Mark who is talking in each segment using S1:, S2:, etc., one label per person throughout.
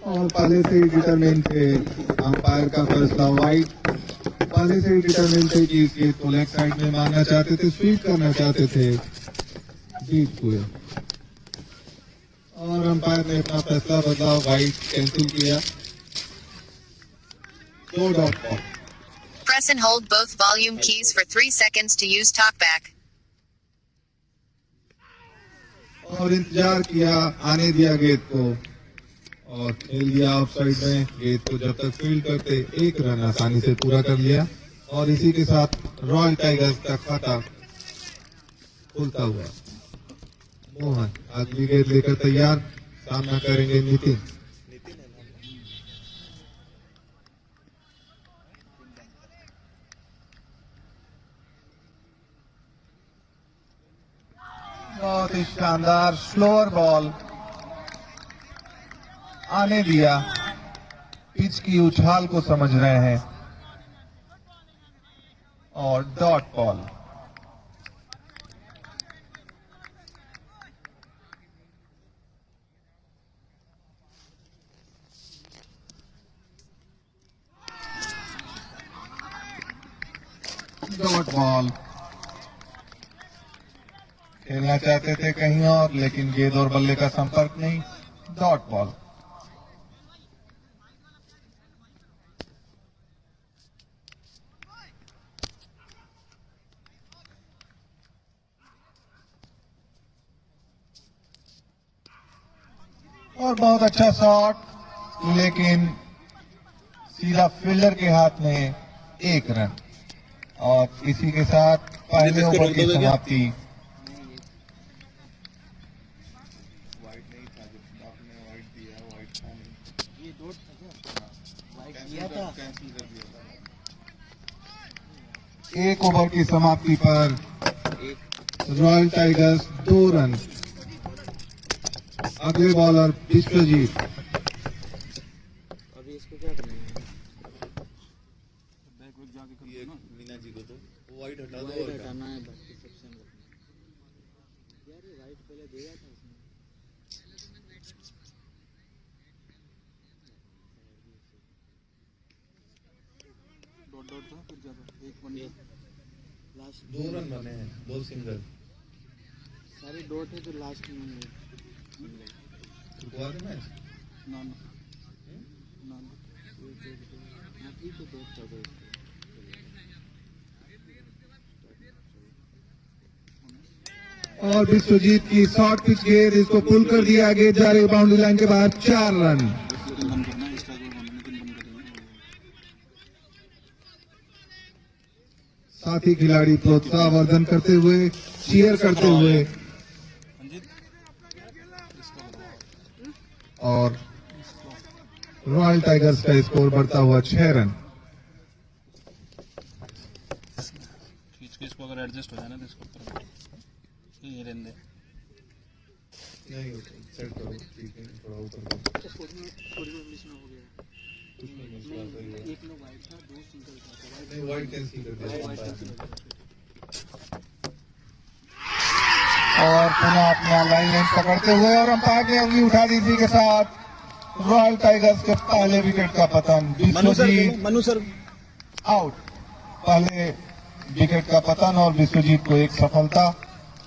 S1: और पहले से ही डिटरमिन थे, अंपायर का फैसला वाइट, पहले से ही डिटरमिन थे कि इस गेंद को लेग साइड में मारना चाहते थे, स्वीप करना चाहते थे, जीत हुए और अंपायर ने अपना फैसला बदला, वाइट कैंसिल किया। 2 dot ball.
S2: Press and hold both volume keys for 3 seconds to use talkback.
S1: और इंतजार किया, आने दिया गेंद को और खेल दिया ऑफसाइड में। गेंद को जब तक फील्ड करते 1 रन आसानी से पूरा कर लिया और इसी के साथ रॉयल टाइगर्स का खाता खुलता हुआ। मोहन अगली गेंद लेकर तैयार, सामना करेंगे नितिन। बहुत ही शानदार स्लोअर बॉल आने दिया, पिच की उछाल को समझ रहे हैं और डॉट बॉल। Dot ball. खेलना चाहते थे कहीं और, लेकिन गेंद और बल्ले का संपर्क नहीं, डॉट बॉल। और बहुत अच्छा शॉट, लेकिन सीधा फील्डर के हाथ में 1 रन और इसी के साथ पहले ओवर की समाप्ति। एक ओवर की समाप्ति पर रॉयल टाइगर्स 2 रन। अगले बॉलर विश्वजीत।
S3: अभी इसको क्या करना है? बैक वैक जाके कर दो ना मीना जी को, तो वो वाइट हटा दो, वाइट हटाना है, बाकी सब सेम रखना है। यार ये वाइट पहले दिया था इसमें। डॉट डॉट था फिर ज्यादा 1 बन गया। लास्ट
S1: 2 रन बने हैं, 2 सिंगल।
S3: सारे डॉट है तो लास्ट में
S1: हुआ था मैच
S3: ना ना ना ठीक है, डॉट कर दो इसको।
S1: और विश्वजीत की शॉर्ट पिच गेंद, इसको पुल कर दिया, गेंद जा रही बाउंड्री लाइन के बाहर, 4 रन। साथी खिलाड़ी प्रोत्साहन करते हुए, चीयर करते हुए और रॉयल टाइगर्स का स्कोर बढ़ता हुआ 6 रन।
S3: इसको अगर एडजस्ट हो जाए ना तो इसको ये रहने दे।
S1: नहीं सेट करो, ठीक है, थोड़ा ऊपर करो।
S3: हो गया एक नो वाइट था, 2 सिंगल था,
S1: नहीं वाइट कैंसिल कर दिया और पुनः अपना लाइन लेंथ पकड़ते हुए और अंपायर ने उंगली उठा दी। इसी के साथ रॉयल टाइगर्स के पहले विकेट का पतन। Vishwajit
S3: Manu sir
S1: out. पहले विकेट का पतन और विश्वजीत को 1 सफलता,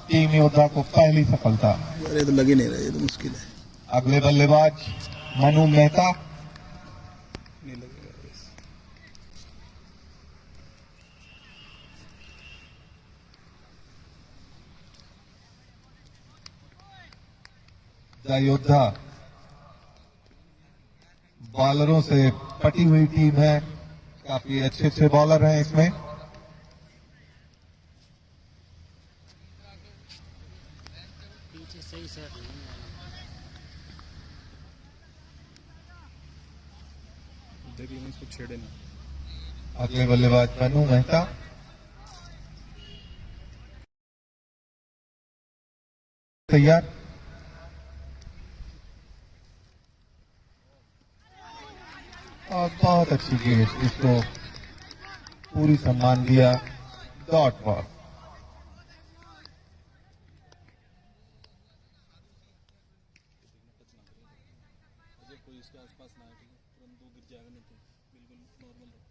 S1: टीम योद्धा को पहली सफलता।
S3: ये तो लग ही नहीं रहा, ये तो मुश्किल है।
S1: अगले बल्लेबाज मनु मेहता।
S3: नहीं लगेगा
S1: योद्धा बॉलरों से पटी हुई टीम है, काफी अच्छे अच्छे बॉलर हैं इसमें।
S3: पीछे सही सेट देख लेना, इसको छेड़े ना।
S1: अगले बल्लेबाज मनु मेहता। तैयार। और बहुत अच्छी गेंद, इसको पूरी सम्मान दिया, डॉट बॉल।
S4: कोई इसके आसपास ना आए, ठीक है, तुरंत वो गिर जाएगा, नहीं तो बिल्कुल नॉर्मल रहो।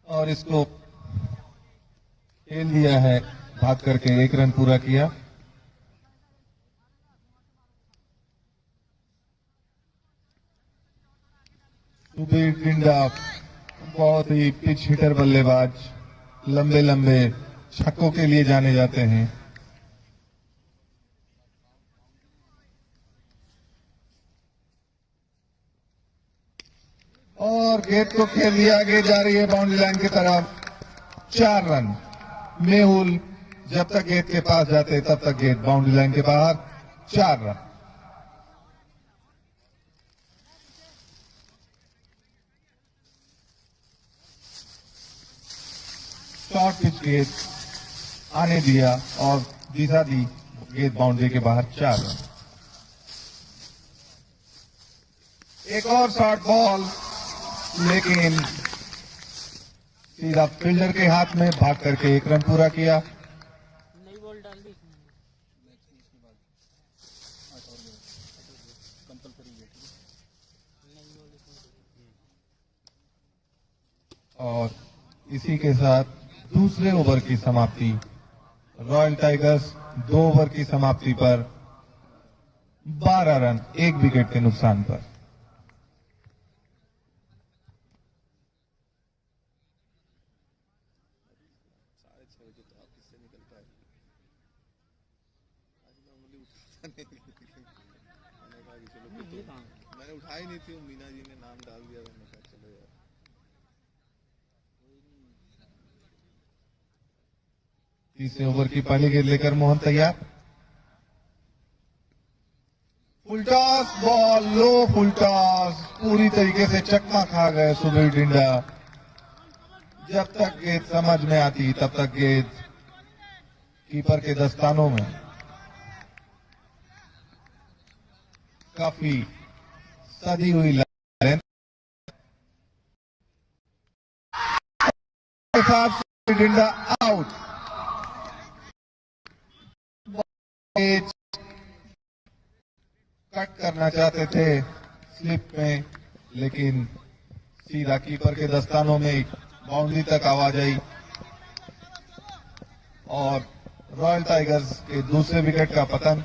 S1: और इसको खेल दिया है, भाग करके 1 रन पूरा किया। सुबीर टिंडा बहुत ही पिच हिटर बल्लेबाज, लंबे लंबे छक्कों के लिए जाने जाते हैं। और गेंद को खेल दिया, आगे जा रही है बाउंड्री लाइन की तरफ। 4 रन। मेहुल जब तक गेंद के पास जाते तब तक गेंद बाउंड्री लाइन के बाहर। 4 रन। शॉर्ट पिच गेंद आने दिया और दिशा दी, गेंद बाउंड्री के बाहर। 4 रन। एक और शॉर्ट बॉल, लेकिन सीधा फील्डर के हाथ में, भाग करके 1 रन पूरा किया।
S5: नई बॉल डाल दी
S4: नेक्स्ट उसके बाद 8 और कंपलसरी है, ठीक है।
S5: नई बॉल
S1: और इसी के साथ दूसरे ओवर की समाप्ति। रॉयल टाइगर्स 2 ओवर की समाप्ति पर 12 रन 1 विकेट के नुकसान पर।
S3: मैंने उठाई नहीं थी, मीना जी ने नाम डाल दिया था, मैं कहा चलो यार।
S1: तीसरे ओवर की पहली गेंद लेकर मोहन तैयार। फुल टॉस बॉल, लो फुल टॉस, पूरी तरीके से चकमा खा गए सुबीर टिंडा। जब तक गेंद समझ में आती तब तक गेंद कीपर के दस्तानों में। काफी सदी हुई लाइन के साथ टिंडा आउट। कट करना चाहते थे स्लिप में, लेकिन सीधा कीपर के दस्तानों में बाउंड्री तक आवाज आई और रॉयल टाइगर्स के दूसरे विकेट का पतन।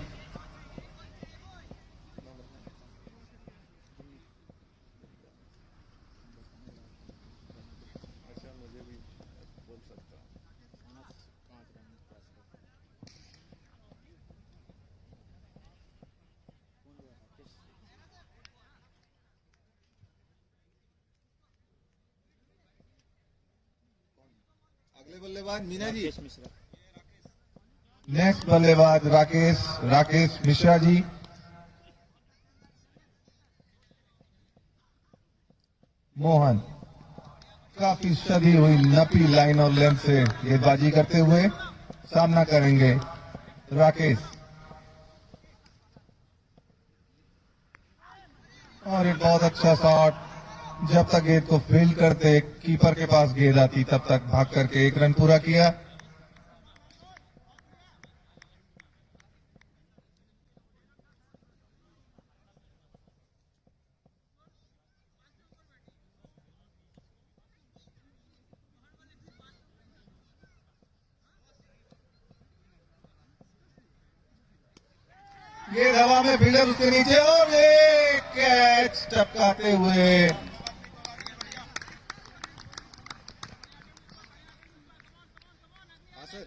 S3: अच्छा, मुझे भी बोल सकता हूँ। अगले बल्लेबाज मीना जी।
S5: राकेश मिश्रा।
S1: नेक्स्ट बल्लेबाज राकेश मिश्रा जी। मोहन काफी सदी हुई नपी लाइन और लेंथ से गेंदबाजी करते हुए सामना करेंगे राकेश। और एक बहुत अच्छा शॉट, जब तक गेंद को फील्ड करते कीपर के पास गेंद आती तब तक भाग करके 1 रन पूरा किया। गेंद हवा में, फील्डर उसके नीचे और एक कैच टपकाते हुए।
S3: हाँ सर,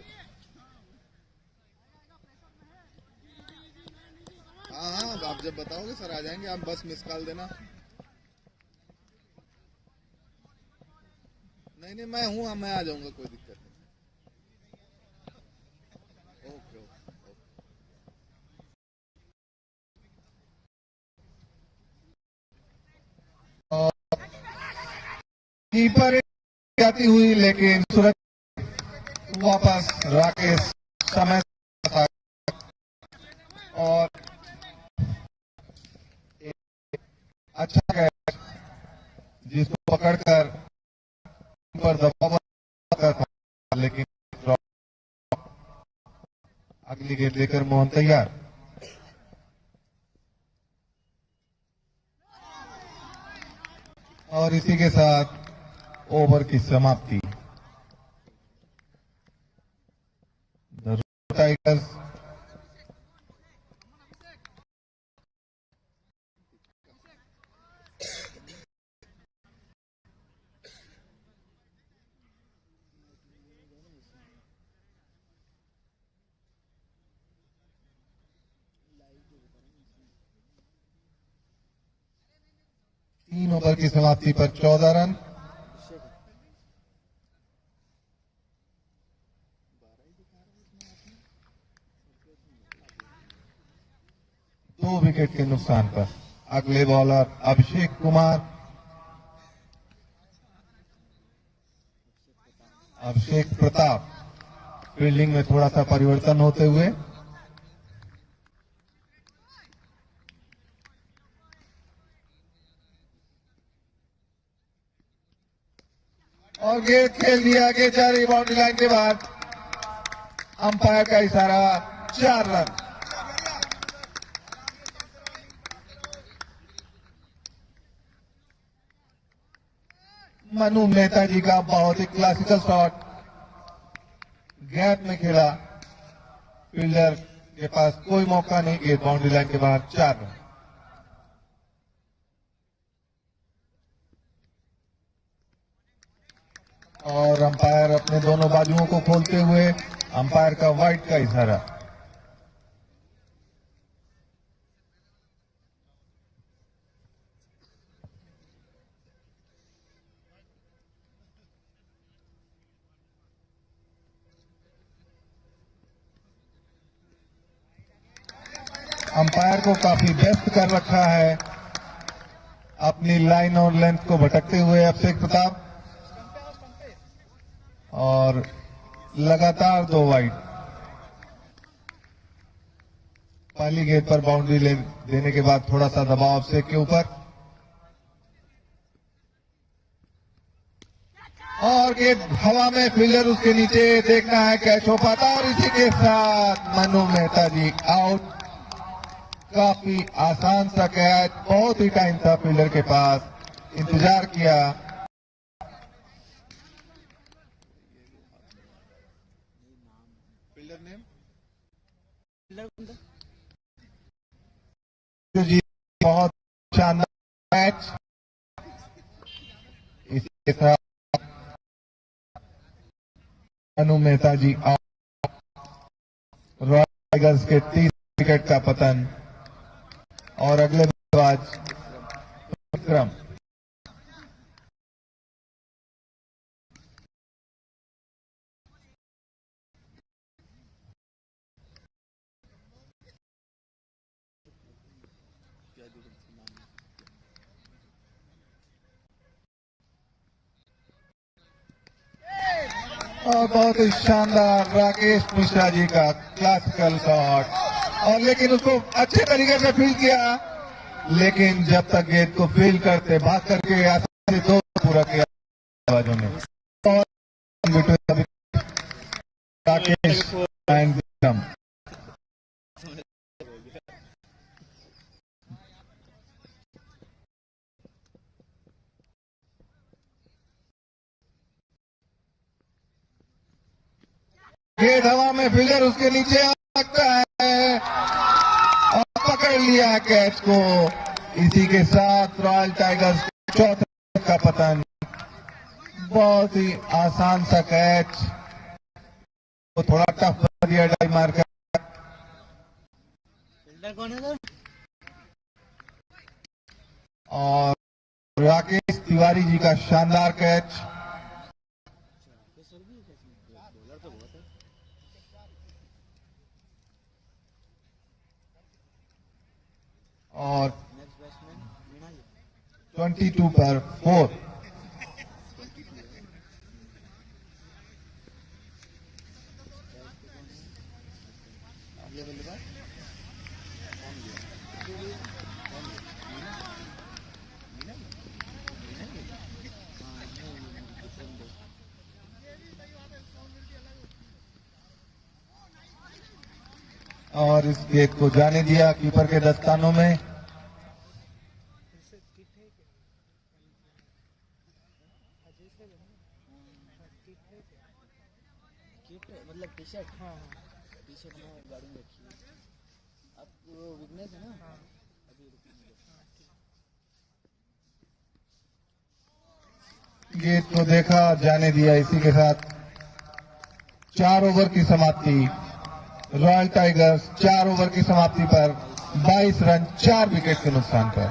S3: हाँ हाँ, आप जब बताओगे सर आ जाएंगे, आप बस मिस कॉल देना। नहीं नहीं, मैं हूँ, मैं आ जाऊंगा, कोई दिक्कत नहीं। Okay okay.
S1: कीपर जाती हुई, लेकिन सुरक्षित वापस राकेश समय था और एक अच्छा कैच जिसको पकड़कर पर दबाव था, लेकिन अगली गेंद लेकर मोहन तैयार। और इसी के साथ ओवर की समाप्ति। टाइगर्स तीन ओवर की समाप्ति पर 14 रन। दो विकेट के नुकसान पर अगले बॉलर अभिषेक कुमार। अभिषेक प्रताप फील्डिंग में थोड़ा सा परिवर्तन होते हुए और गेंद खेल दिया आगे जा रही बाउंड्री लाइन के बाद। अंपायर का इशारा 4 रन। मनु मेहता जी का बहुत ही क्लासिकल शॉट गैप में खेला, फील्डर के पास कोई मौका नहीं, गेंद बाउंड्री लाइन के बाहर 4 रन। और अंपायर अपने दोनों बाजुओं को खोलते हुए अंपायर का वाइड का इशारा। अंपायर को काफी व्यस्त कर रखा है अपनी लाइन और लेंथ को भटकते हुए अभिषेक प्रताप। और लगातार 2 वाइड। पहली गेंद पर बाउंड्री ले देने के बाद थोड़ा सा दबाव अभिषेक के ऊपर और गेंद हवा में, फील्डर उसके नीचे, देखना है कैच हो पाता। और इसी के साथ मनु मेहता जी आउट। काफी आसान सा कैच, बहुत ही टाइम था फील्डर के पास, इंतजार किया।
S3: फील्डर नेम
S1: जी बहुत शानदार मैच। इसके साथ मनु मेहता जी आउट। रॉयल टाइगर्स के 30 विकेट का पतन। और अगले बल्लेबाज विक्रम। और बहुत ही शानदार राकेश मिश्रा जी का क्लासिकल शॉट। और लेकिन उसको अच्छे तरीके से फील किया, लेकिन जब तक गेंद को फील करते भाग करके आसानी से 2 पूरा किया बाजू में। और राकेश एंड विक्रम। गेंद हवा में, फील्डर उसके नीचे आ सकता है और पकड़ लिया कैच को। इसी के साथ रॉयल टाइगर्स चौथे का पतन। बहुत ही आसान सा कैच, वो थोड़ा टफ दिया डाई मार कर।
S5: फील्डर कौन है सर?
S1: और राकेश तिवारी जी का शानदार कैच। और 22 पर 4। और इस गेंद को जाने दिया कीपर के दस्तानों में।
S3: किट मतलब टी शर्ट, हाँ टी शर्ट में गाड़ी में रखी है। अब वो विघ्नेश है ना, अभी
S1: गेंद को देखा, जाने दिया। इसी के साथ 4 ओवर की समाप्ति। रॉयल टाइगर्स 4 ओवर की समाप्ति पर 22 रन 4 विकेट के नुकसान पर।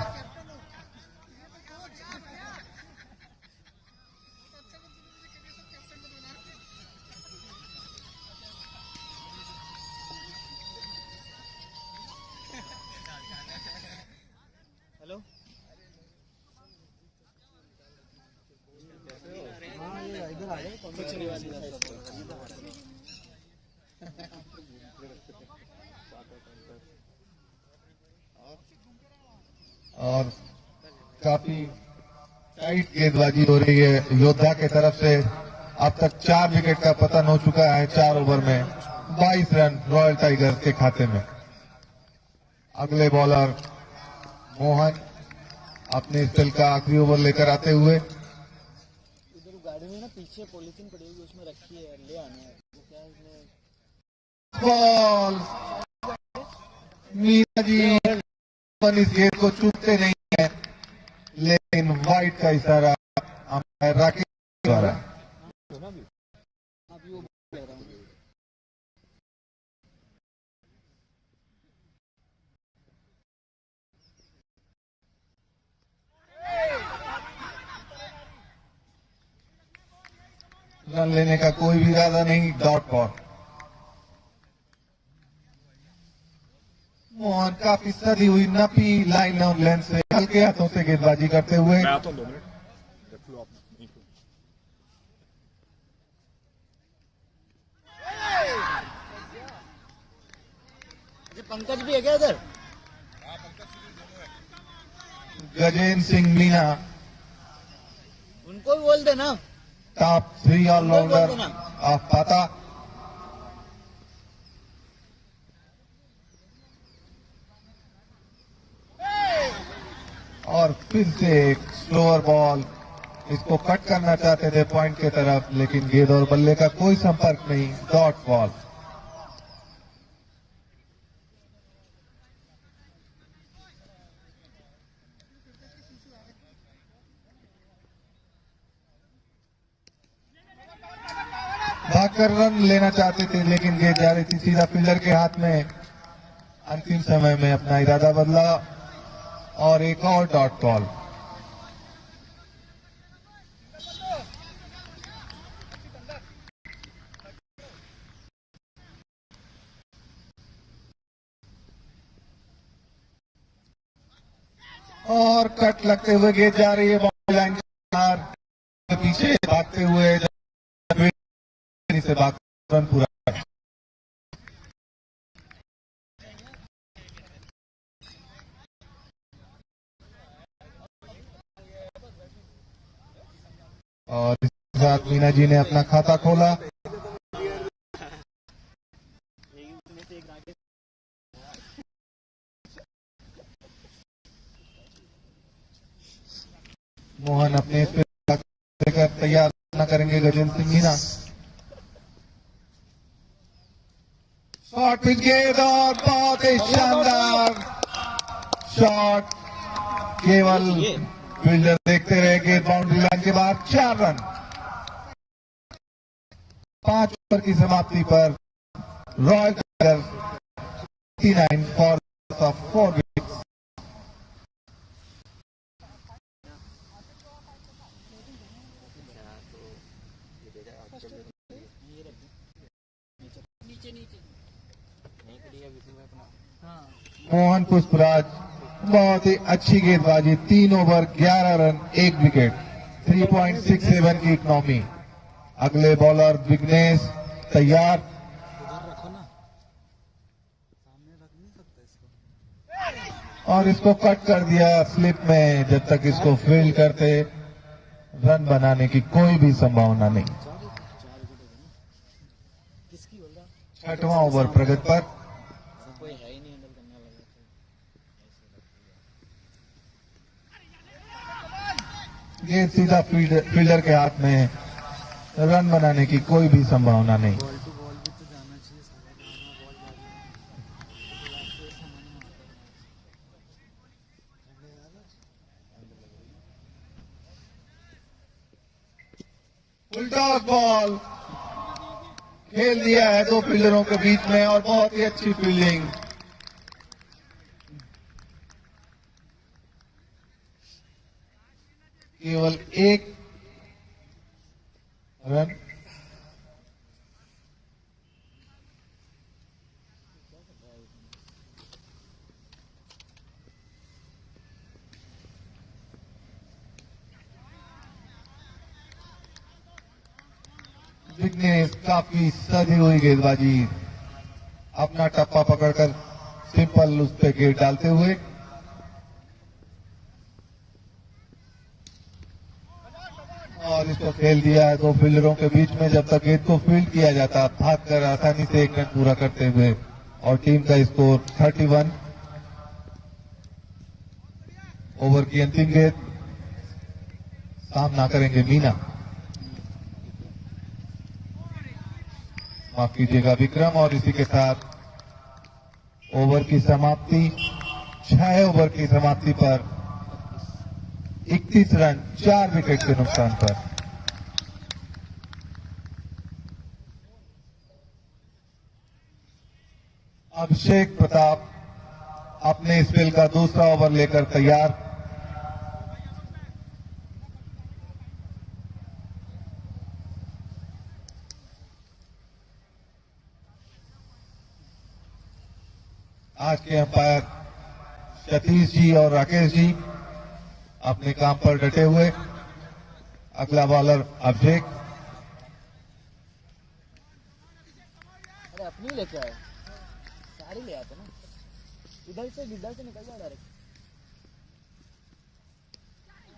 S3: हेलो, हाँ ये इधर आ गए, कुछ नहीं वाली
S1: और काफी टाइट गेंदबाजी हो रही है योद्धा के तरफ से। अब तक 4 विकेट का पतन हो चुका है 4 ओवर में। 22 रन रॉयल टाइगर्स के खाते में। अगले बॉलर मोहन अपने स्पेल का आखिरी ओवर लेकर आते हुए।
S3: इधर गाड़ी में ना पीछे पॉलिथीन पड़ी हुई, उसमें रखी है, ले आना है। वो क्या है इसमें
S1: बॉल, मीना जी इस गेंद को चूकते नहीं है, लेकिन वाइड का इशारा अंपायर राकेश द्वारा।
S3: अभी वो ले रहा हूँ।
S1: रन लेने का कोई भी इरादा नहीं। Dot ball. मोहन काफी सदी हुई नपी लाइन और लेंथ से हल्के हाथों से गेंदबाजी करते हुए।
S4: मैं आता हूँ 2 मिनट, रख लो आप यहीं पे।
S3: अच्छा पंकज भी है क्या इधर?
S1: गजेंद्र सिंह मीना
S3: उनको भी बोल देना।
S1: टॉप 3 ऑलराउंडर ऑफ पाता। और फिर से एक स्लोअर बॉल। इसको कट करना चाहते थे पॉइंट के तरफ, लेकिन गेंद और बल्ले का कोई संपर्क नहीं। Dot ball. भागकर रन लेना चाहते थे, लेकिन गेंद जा रही थी सीधा फील्डर के हाथ में। अंतिम समय में अपना इरादा बदला और एक और डॉट बॉल। और कट लगते हुए गेंद जा रही है बाउंड्री लाइन के पीछे, भागते हुए से भाग रन पूरा। और इस साथ मीना जी ने अपना खाता खोला। मोहन अपने लेकर तैयार न करेंगे गजेंद्र सिंह मीना। शॉट पिच गेंद और बहुत ही शानदार शॉट। केवल फील्डर देखते रहे। गेंद बाउंड्री लाइन के बाद 4 रन। 5 ओवर की समाप्ति पर royal tigers 39 for of 4 wickets. Mohan Pushpraj बहुत ही अच्छी गेंदबाजी। 3 ओवर 11 रन 1 विकेट। 3.67 की इकनॉमी। अगले बॉलर विघ्नेश तैयार।
S3: उधर रखो ना, सामने रख नहीं सकता इसको।
S1: और इसको कट कर दिया स्लिप में। जब तक इसको फील्ड करते रन बनाने की कोई भी संभावना नहीं।
S3: किसकी बोल रहा?
S1: 6वां ओवर प्रगति पर।
S5: कोई है ही नहीं हैंडल करने वाला तो
S1: गेंद सीधा फील्डर के हाथ में है। रन बनाने की कोई भी संभावना नहीं।
S3: बॉल टू बॉल भी तो जाना चाहिए सारा ग्राउंड में बॉल जा रही है तो समझ में आता है।
S1: उल्टा बॉल खेल दिया है दो फील्डरों के बीच में और बहुत ही अच्छी फील्डिंग। केवल एक रन। विघ्नेश काफी सधी हुई गेंदबाजी, अपना टप्पा पकड़कर सिंपल उस पे गेंद डालते हुए। और इसको खेल दिया है दो फील्डरों के बीच में। जब तक गेंद को फील्ड किया जाता, भागकर आसानी से एक रन पूरा करते हुए। और टीम का स्कोर 31। ओवर की अंतिम गेंद, सामना करेंगे मीना। माफ कीजिएगा विक्रम। और इसी के साथ ओवर की समाप्ति, 6 ओवर की समाप्ति पर 31 रन 4 विकेट के नुकसान पर। अभिषेक प्रताप अपने स्पेल का दूसरा ओवर लेकर तैयार। आज के अंपायर सतीश जी और राकेश जी अपने काम पर डटे हुए। अगला बॉलर अभिषेक।
S5: अरे अपनी लेके आए, सारी ले आते ना, इधर से निकल जाओ डायरेक्ट।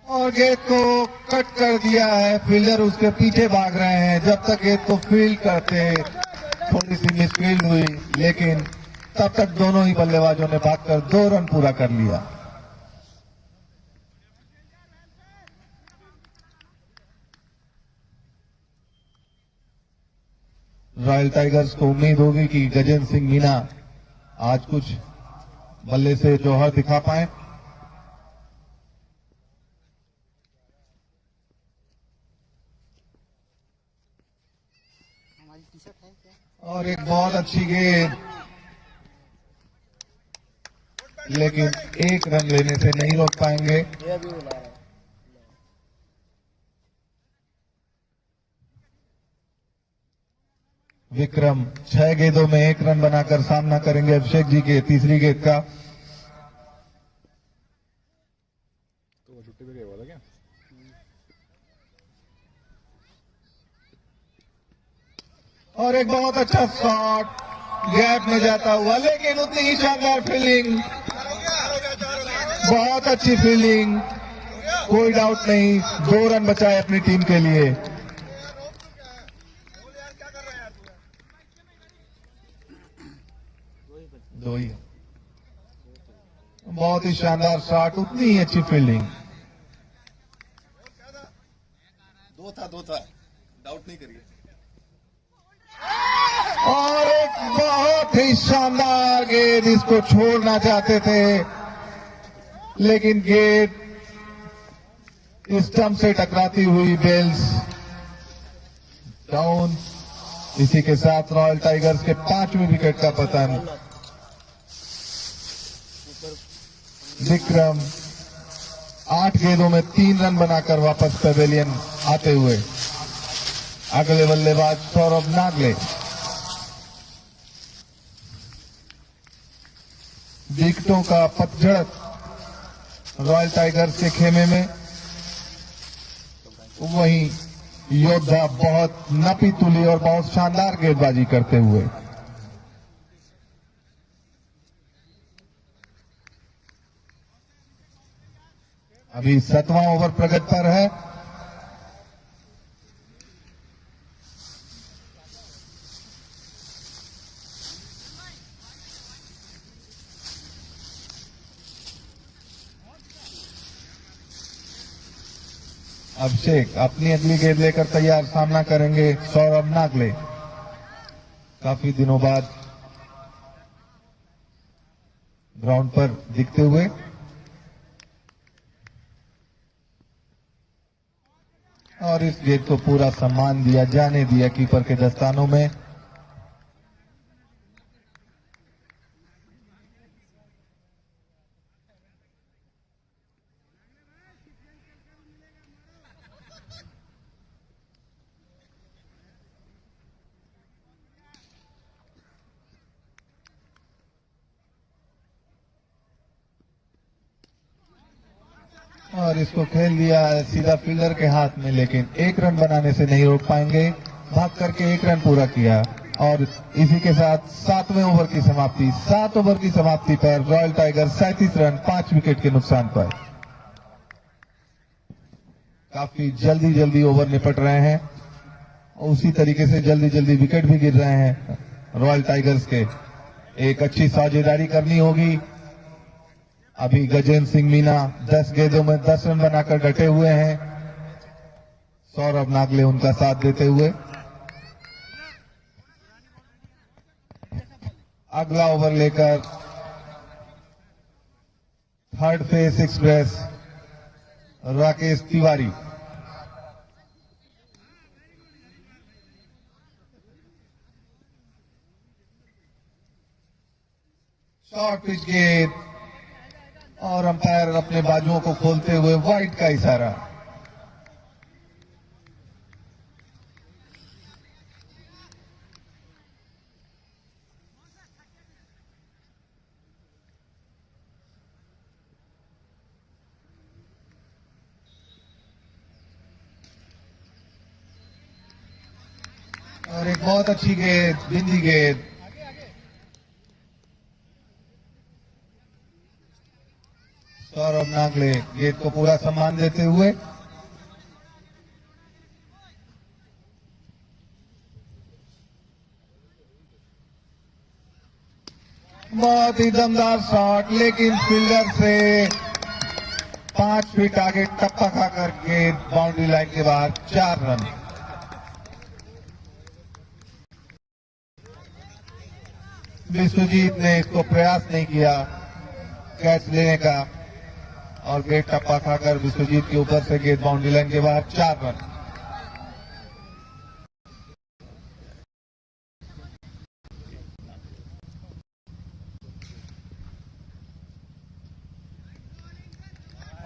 S1: और गेंद को कट कर दिया है, फील्डर उसके पीछे भाग रहे हैं। जब तक गेंद को फील्ड करते थोड़ी सी मिसफील्ड हुई, लेकिन तब तक दोनों ही बल्लेबाजों ने भागकर 2 रन पूरा कर लिया। रॉयल टाइगर्स को उम्मीद होगी कि गजेंद्र सिंह मीना आज कुछ बल्ले से जौहर दिखा पाए।
S5: हमारी टी शर्ट है क्या?
S1: और एक बहुत अच्छी गेंद, लेकिन एक रन लेने से नहीं रोक पाएंगे।
S5: ये अभी बुला रहा है।
S1: विक्रम 6 गेंदों में 1 रन बनाकर सामना करेंगे अभिषेक जी के तीसरी गेंद का।
S6: तो वो छुट्टी पे गया हुआ था क्या?
S1: और एक बहुत अच्छा शॉट गैप में जाता हुआ, लेकिन उतनी ही शानदार फील्डिंग, बहुत अच्छी फील्डिंग, कोई डाउट नहीं। 2 रन बचाए अपनी टीम के लिए। दो ही। बहुत ही शानदार शॉट, उतनी ही अच्छी फील्डिंग।
S3: दो था, डाउट नहीं करिए।
S1: और एक बहुत ही शानदार गेंद, इसको छोड़ना चाहते थे, लेकिन गेंद स्टंप से टकराती हुई बेल्स डाउन। इसी के साथ रॉयल टाइगर्स के 5वें विकेट का पतन। विक्रम 8 गेंदों में 3 रन बनाकर वापस पवेलियन आते हुए। अगले बल्लेबाज सौरभ नागले। विकेटों का पतझड़ रॉयल टाइगर्स के खेमे में, वहीं योद्धा बहुत नपी तुली और बहुत शानदार गेंदबाजी करते हुए। अभी 7वां ओवर प्रगति पर है। अभिषेक अपनी अगली गेंद लेकर तैयार, सामना करेंगे सौरभ नागले। काफी दिनों बाद ग्राउंड पर दिखते हुए। और इस गेंद को पूरा सम्मान दिया, जाने दिया कीपर के दस्तानों में। और इसको खेल दिया सीधा फील्डर के हाथ में, लेकिन एक रन बनाने से नहीं रोक पाएंगे। भाग करके एक रन पूरा किया और इसी के साथ 7वें ओवर की समाप्ति। 7 ओवर की समाप्ति पर रॉयल टाइगर 37 रन 5 विकेट के नुकसान पर। काफी जल्दी जल्दी ओवर निपट रहे हैं, उसी तरीके से जल्दी जल्दी विकेट भी गिर रहे हैं रॉयल टाइगर्स के। एक अच्छी साझेदारी करनी होगी। अभी गजेंद्र सिंह मीना 10 गेंदों में 10 रन बनाकर डटे हुए हैं। सौरभ नागले उनका साथ देते हुए। अगला ओवर लेकर third phase express Rakesh Tiwari. Short pitch गेंद और अंपायर अपने बाजुओं को खोलते हुए वाइड का इशारा। और एक बहुत अच्छी गेंद, बिंदी गेंद। सौरभ नागले गेंद को पूरा सम्मान देते हुए। बहुत ही दमदार शॉट, लेकिन फील्डर से 5 फीट आगे टप्पा खाकर गेंद बाउंड्री लाइन के बाहर। 4 रन। विश्वजीत ने इसको प्रयास नहीं किया कैच लेने का और गेंद टप्पा खाकर विश्वजीत के ऊपर से गेंद बाउंड्री लाइन के बाहर। 4 रन।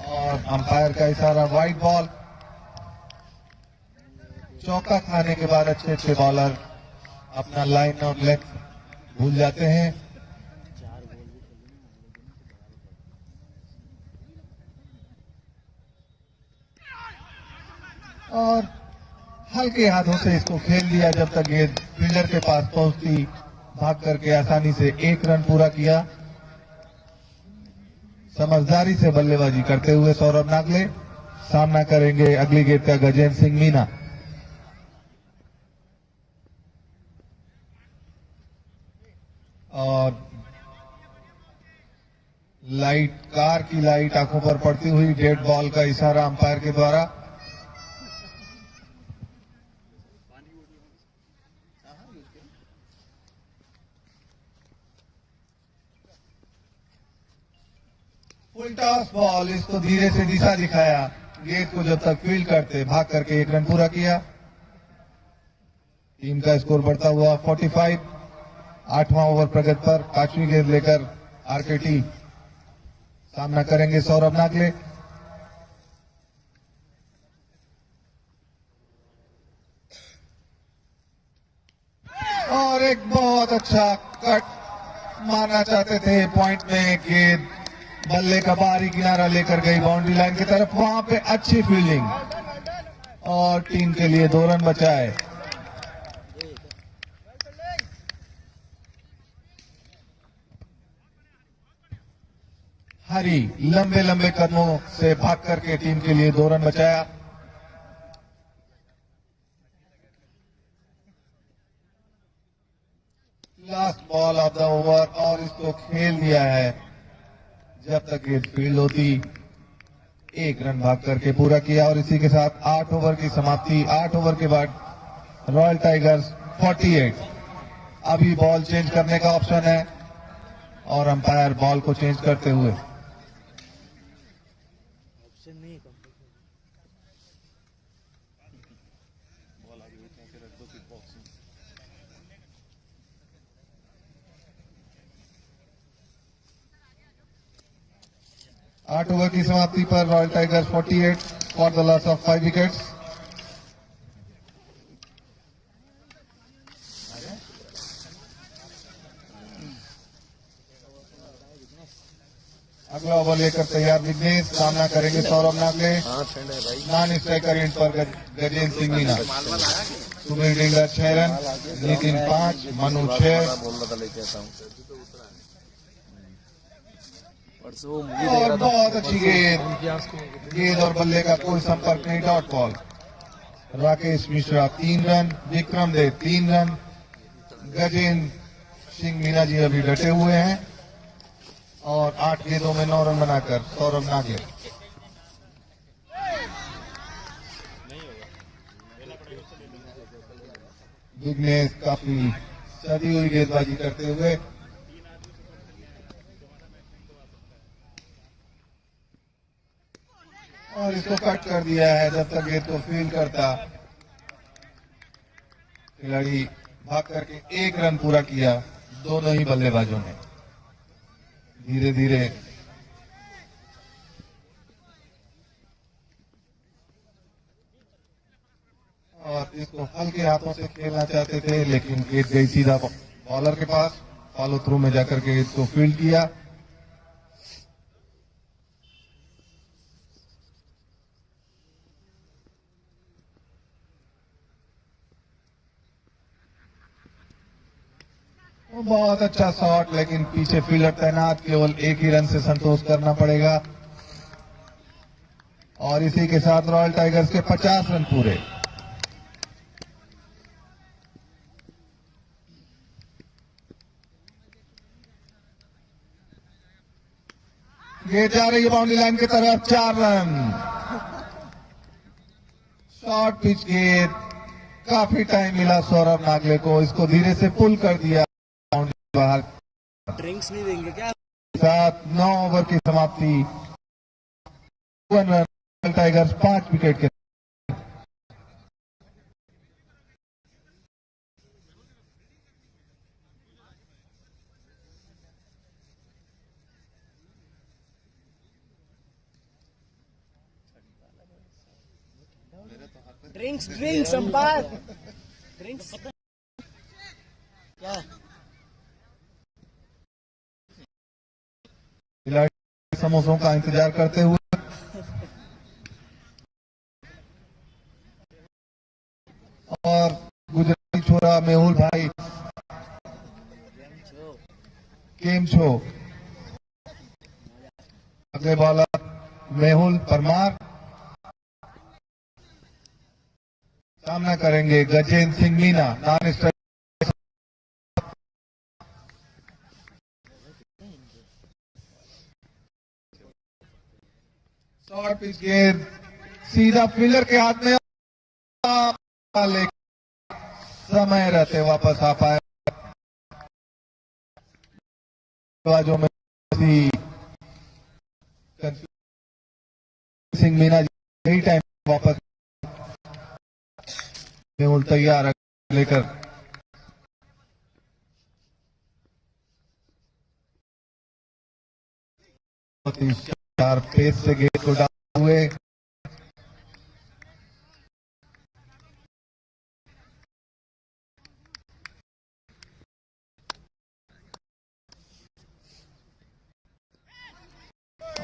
S1: और अंपायर का इशारा वाइड बॉल। चौका खाने के बाद अच्छे अच्छे बॉलर अपना लाइन और लेंथ भूल जाते हैं। और हल्के हाथों से इसको खेल दिया जब तक गेंद फील्डर के पास पहुंचती। भाग करके आसानी से 1 रन पूरा किया। समझदारी से बल्लेबाजी करते हुए सौरभ नागले। सामना करेंगे अगली गेंद का गजेंद्र सिंह मीना। और लाइट, कार की लाइट आंखों पर पड़ती हुई डेड बॉल का इशारा अंपायर के द्वारा। फुल टॉस बॉल, इसको धीरे से दिशा दिखाया। गेंद को जब तक फील्ड करते भाग करके 1 रन पूरा किया। टीम का स्कोर बढ़ता हुआ 45। 8वां ओवर प्रगति पर। 5वीं गेंद लेकर आरकेटी सामना करेंगे सौरभ नागले। और एक बहुत अच्छा कट मारना चाहते थे पॉइंट में। गेंद बल्ले का बाहरी किनारा लेकर गई बाउंड्री लाइन की तरफ। वहां पे अच्छी फील्डिंग और टीम के लिए 2 रन बचाए। हरी लंबे लंबे कदमों से भाग करके टीम के लिए 2 रन बचाया। Last ball of the over और इसको खेल दिया है। जब तक ये फील्ड होती 1 रन भाग करके पूरा किया और इसी के साथ 8 ओवर की समाप्ति। 8 ओवर के बाद रॉयल टाइगर्स 48। अभी बॉल चेंज करने का ऑप्शन है और अंपायर बॉल को चेंज करते हुए
S3: ऑप्शन नहीं है कंपनी
S4: बॉल आगे उठा के रख दो फिर बॉक्स में।
S1: आठ ओवर की समाप्ति पर royal tigers 48 for the loss of 5 wickets. अगला ओवर लेकर तैयार विघ्नेश। सामना करेंगे Saurabh Nagle. Non striker end पर गजेंद्र सिंह मीना। सुनील डिंगर 6 रन, नितिन 5, मनु 6 और बहुत अच्छी गेंद और बल्ले का कोई संपर्क नहीं, dot ball. Rakesh Mishra 3 run, Vikram Dev 3 run, Gajendra Singh Meena ji अभी डटे हुए हैं और 8 गेंदों में 9 रन बनाकर सौरभ नागले। विघ्नेश काफी सदी हुई गेंदबाजी करते हुए और इसको कट कर दिया है। जब तक गेंद को फील करता खिलाड़ी भाग करके 1 रन पूरा किया दोनों ही बल्लेबाजों ने। धीरे धीरे और इसको हल्के हाथों से खेलना चाहते थे लेकिन गेंद गई सीधा बॉलर के पास। फॉलो थ्रू में जाकर के इसको फील्ड किया। बहुत अच्छा शॉट लेकिन पीछे फील्डर तैनात, केवल 1 ही रन से संतोष करना पड़ेगा और इसी के साथ रॉयल टाइगर्स के 50 रन पूरे। ये जा रही है बाउंड्री लाइन की तरफ, 4 रन। शॉर्ट पिच गेंद, काफी टाइम मिला सौरभ नागले को, इसको धीरे से पुल कर दिया बाउंड्री बाहर।
S3: ड्रिंक्स नहीं देंगे क्या?
S1: साथ 9 ओवर की समाप्ति। 1 रन, टाइगर्स 5 विकेट के।
S3: ड्रिंक्स अंपायर ड्रिंक्स क्या?
S1: खिलाड़ी समोसों का इंतजार करते हुए और गुजराती छोरा मेहुल भाई केम छो। अगले बॉलर मेहुल परमार। सामना करेंगे Gajendra Singh Meena. Non strike short pitch गेंद सीधा फील्डर के हाथ में, समय रहते वापस आ पाए। बाजों में सिंह मीना जी टाइम वापस मेहुल तैयार लेकर बहुत ही शार्प पेस से गेंद को डालते हुए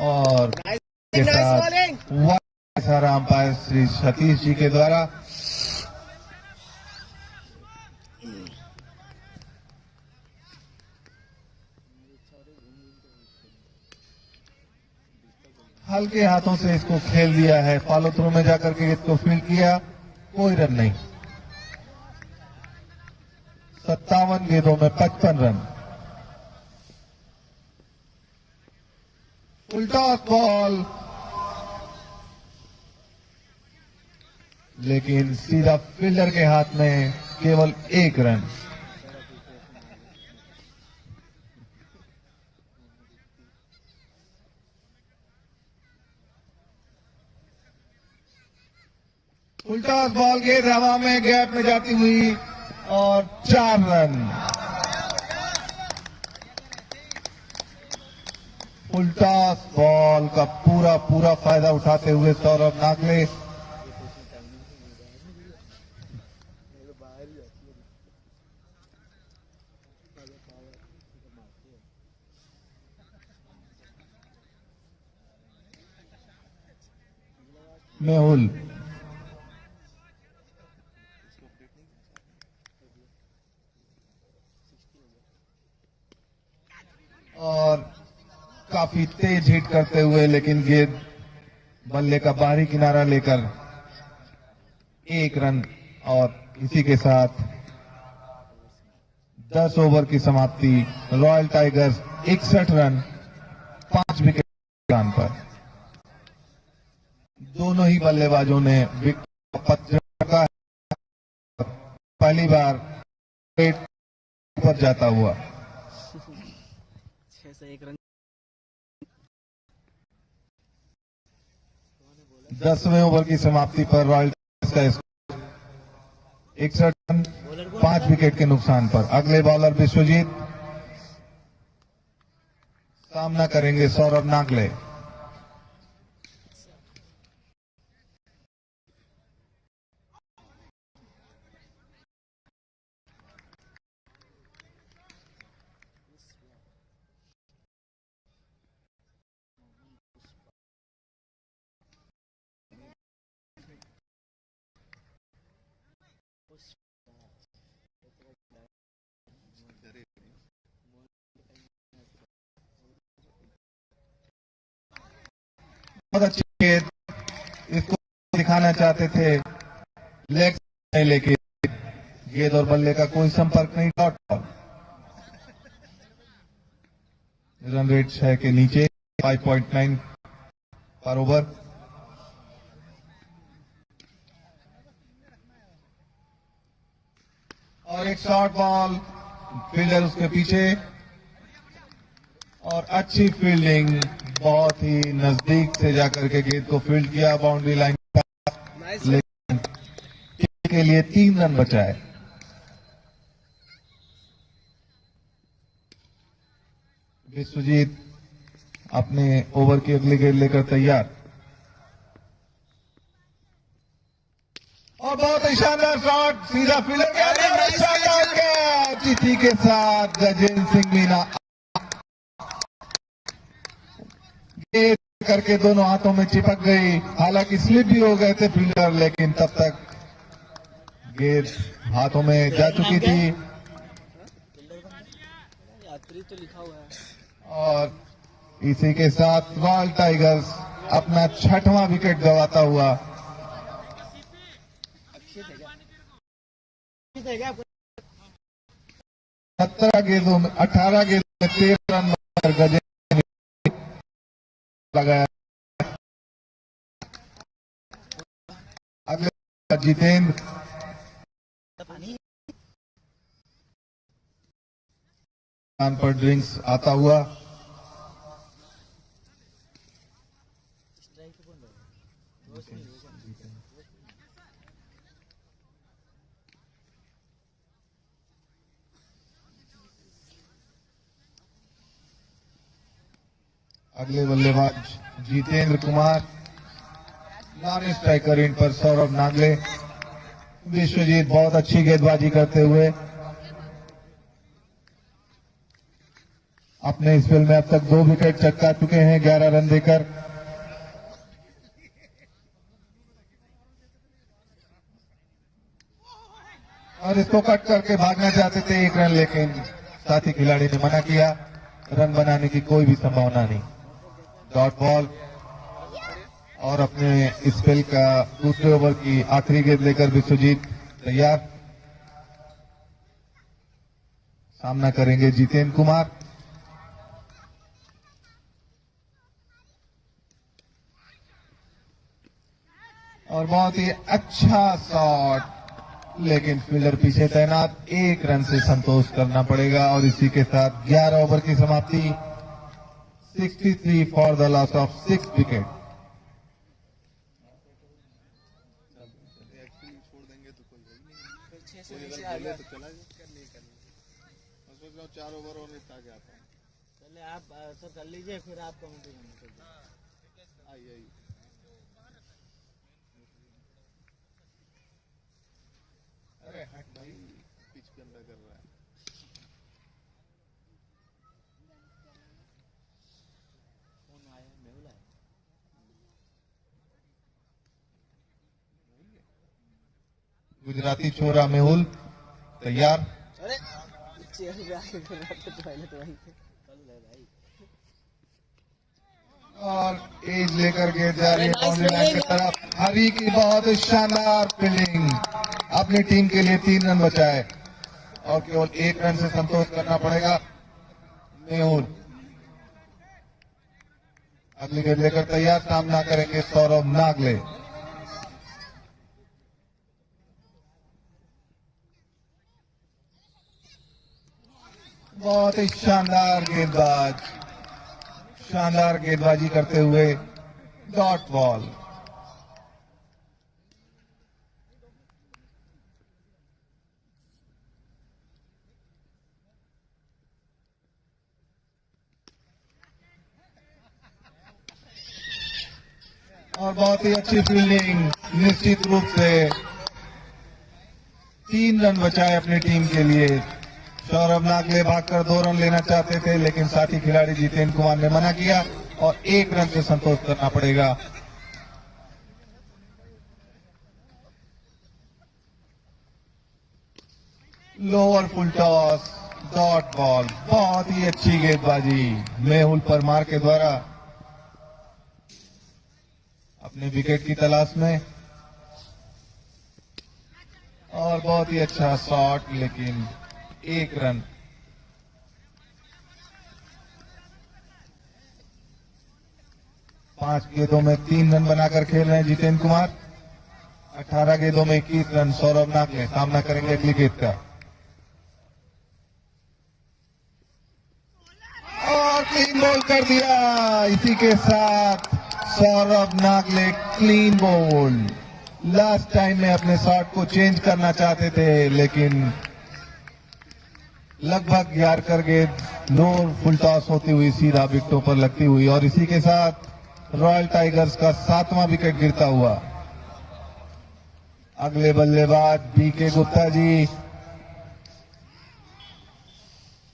S1: और के साथ सारा अंपायर श्री सतीश जी के द्वारा हल्के हाथों से इसको खेल दिया है। फॉलो थ्रू में जाकर के इसको फील्ड किया, कोई रन नहीं। 57 गेंदों में 55 रन। फुल टॉस बॉल लेकिन सीधा फील्डर के हाथ में केवल 1 रन। उल्टा बॉल गेंद हवा में गैप में जाती हुई और 4 रन। उल्टा बॉल का पूरा फायदा उठाते हुए सौरभ नागले मेहुल और काफी तेज हिट करते हुए, लेकिन गेंद बल्ले का बाहरी किनारा लेकर 1 रन। और इसी के साथ 10 ओवर की समाप्ति। रॉयल टाइगर्स 61 रन 5 विकेट पर। दोनों ही बल्लेबाजों ने विकेट पकड़ा, पहली बार विकेट पर जाता हुआ।
S5: 6 से 1 रन।
S1: 10वें ओवर की समाप्ति पर रॉयल टाइगर्स का 61 रन 5 विकेट के नुकसान पर। अगले बॉलर विश्वजीत, सामना करेंगे सौरभ नागले। बहुत अच्छी गेंद, इसको दिखाना चाहते थे लेग नहीं, लेकिन गेंद और बल्ले का कोई संपर्क नहीं। Dot ball. रन रेट 6 के नीचे, 5.9 पर ओवर। और एक शॉर्ट बॉल, फील्डर उसके पीछे और अच्छी फील्डिंग, बहुत ही नजदीक से जाकर के गेंद को फील्ड किया बाउंड्री लाइन पर, लेकिन के लिए 3 रन बचाए। विश्वजीत अपने ओवर की अगली गेंद लेकर तैयार। और बहुत ही शानदार शॉट, सीधा फील्डर के जीती के साथ गजेंद्र सिंह मीना करके दोनों हाथों में चिपक गई। हालांकि स्लिप भी हो गए थे फील्डर, लेकिन तब तक गेंद हाथों में जा चुकी थी।
S5: यात्री तो लिखा हुआ है।
S1: और इसी के साथ रॉयल टाइगर्स अपना 6वां विकेट गंवाता हुआ 17 गेंदों में 18 गेंदों में 13 रन बनाकर गजेंद्र लगाया। अगले जितेंद्र कान पर ड्रिंक्स आता हुआ। अगले बल्लेबाज जितेंद्र कुमार, नॉन स्ट्राइकर इन पर सौरभ नागले। विश्वजीत बहुत अच्छी गेंदबाजी करते हुए अपने इस स्पेल में अब तक 2 विकेट चटका चुके हैं 11 रन देकर। और इसको कट करके भागना चाहते थे 1 रन, लेकिन साथी खिलाड़ी ने मना किया। रन बनाने की कोई भी संभावना नहीं। Dot ball. और अपने स्पेल का दूसरे ओवर की आखिरी गेंद लेकर विश्वजीत तैयार। सामना करेंगे जितेंद्र कुमार। और और बहुत ही अच्छा शॉट, लेकिन फील्डर पीछे तैनात, 1 रन से संतोष करना पड़ेगा और इसी के साथ 11 ओवर की समाप्ति। 63 for the loss of 6 wicket.
S3: Actually छोड़ देंगे तो कोई है ही नहीं, कोई अगर बोले तो चला जाए। मैं सोच रहा हूँ 4 ओवर और निपटा के आता हूँ।
S5: पहले आप सर कर लीजिए, फिर आप कमेंट्री करना।
S3: आई
S1: अरे हट भाई,
S3: पिच के अंदर कर रहा है।
S5: कौन आया? मेहुल आया।
S1: गुजराती छोरा मेहुल तैयार।
S5: अरे चेयर पे आके कर रहा था पहले तो वहीं पे चल ले भाई।
S1: और एज लेकर के जा रही है बाउंड्री लाइन की तरफ। हरी की बहुत शानदार फील्डिंग, अपनी टीम के लिए 3 रन बचाए और केवल 1 रन से संतोष करना पड़ेगा। मेहुल अगली गेंद लेकर तैयार, सामना करेंगे सौरभ नागले। बहुत ही शानदार गेंदबाज, शानदार गेंदबाजी करते हुए डॉट बॉल। और बहुत ही अच्छी फील्डिंग, निश्चित रूप से 3 रन बचाए अपनी टीम के लिए। सौरभ नागले भागकर 2 रन लेना चाहते थे, लेकिन साथी खिलाड़ी जितेंद्र कुमार ने मना किया और 1 रन से संतोष करना पड़ेगा। Lower full toss, dot ball, बहुत ही अच्छी गेंदबाजी मेहुल परमार के द्वारा अपने विकेट की तलाश में। और बहुत ही अच्छा शॉट, लेकिन 1 रन। पांच गेंदों में 3 रन बनाकर खेल रहे हैं जितेंद्र कुमार। 18 गेंदों में 21 रन। सौरभ नागले सामना करेंगे अगली गेंद का और क्लीन बॉल कर दिया। इसी के साथ Saurabh Nagle clean ball. Last time में अपने शॉट को चेंज करना चाहते थे, लेकिन लगभग यार्कर गेंद लोअर फुल टॉस होती हुई सीधा विकेटों पर लगती हुई, और इसी के साथ रॉयल टाइगर्स का 7वां विकेट गिरता हुआ। अगले बल्लेबाज बीके गुप्ता जी,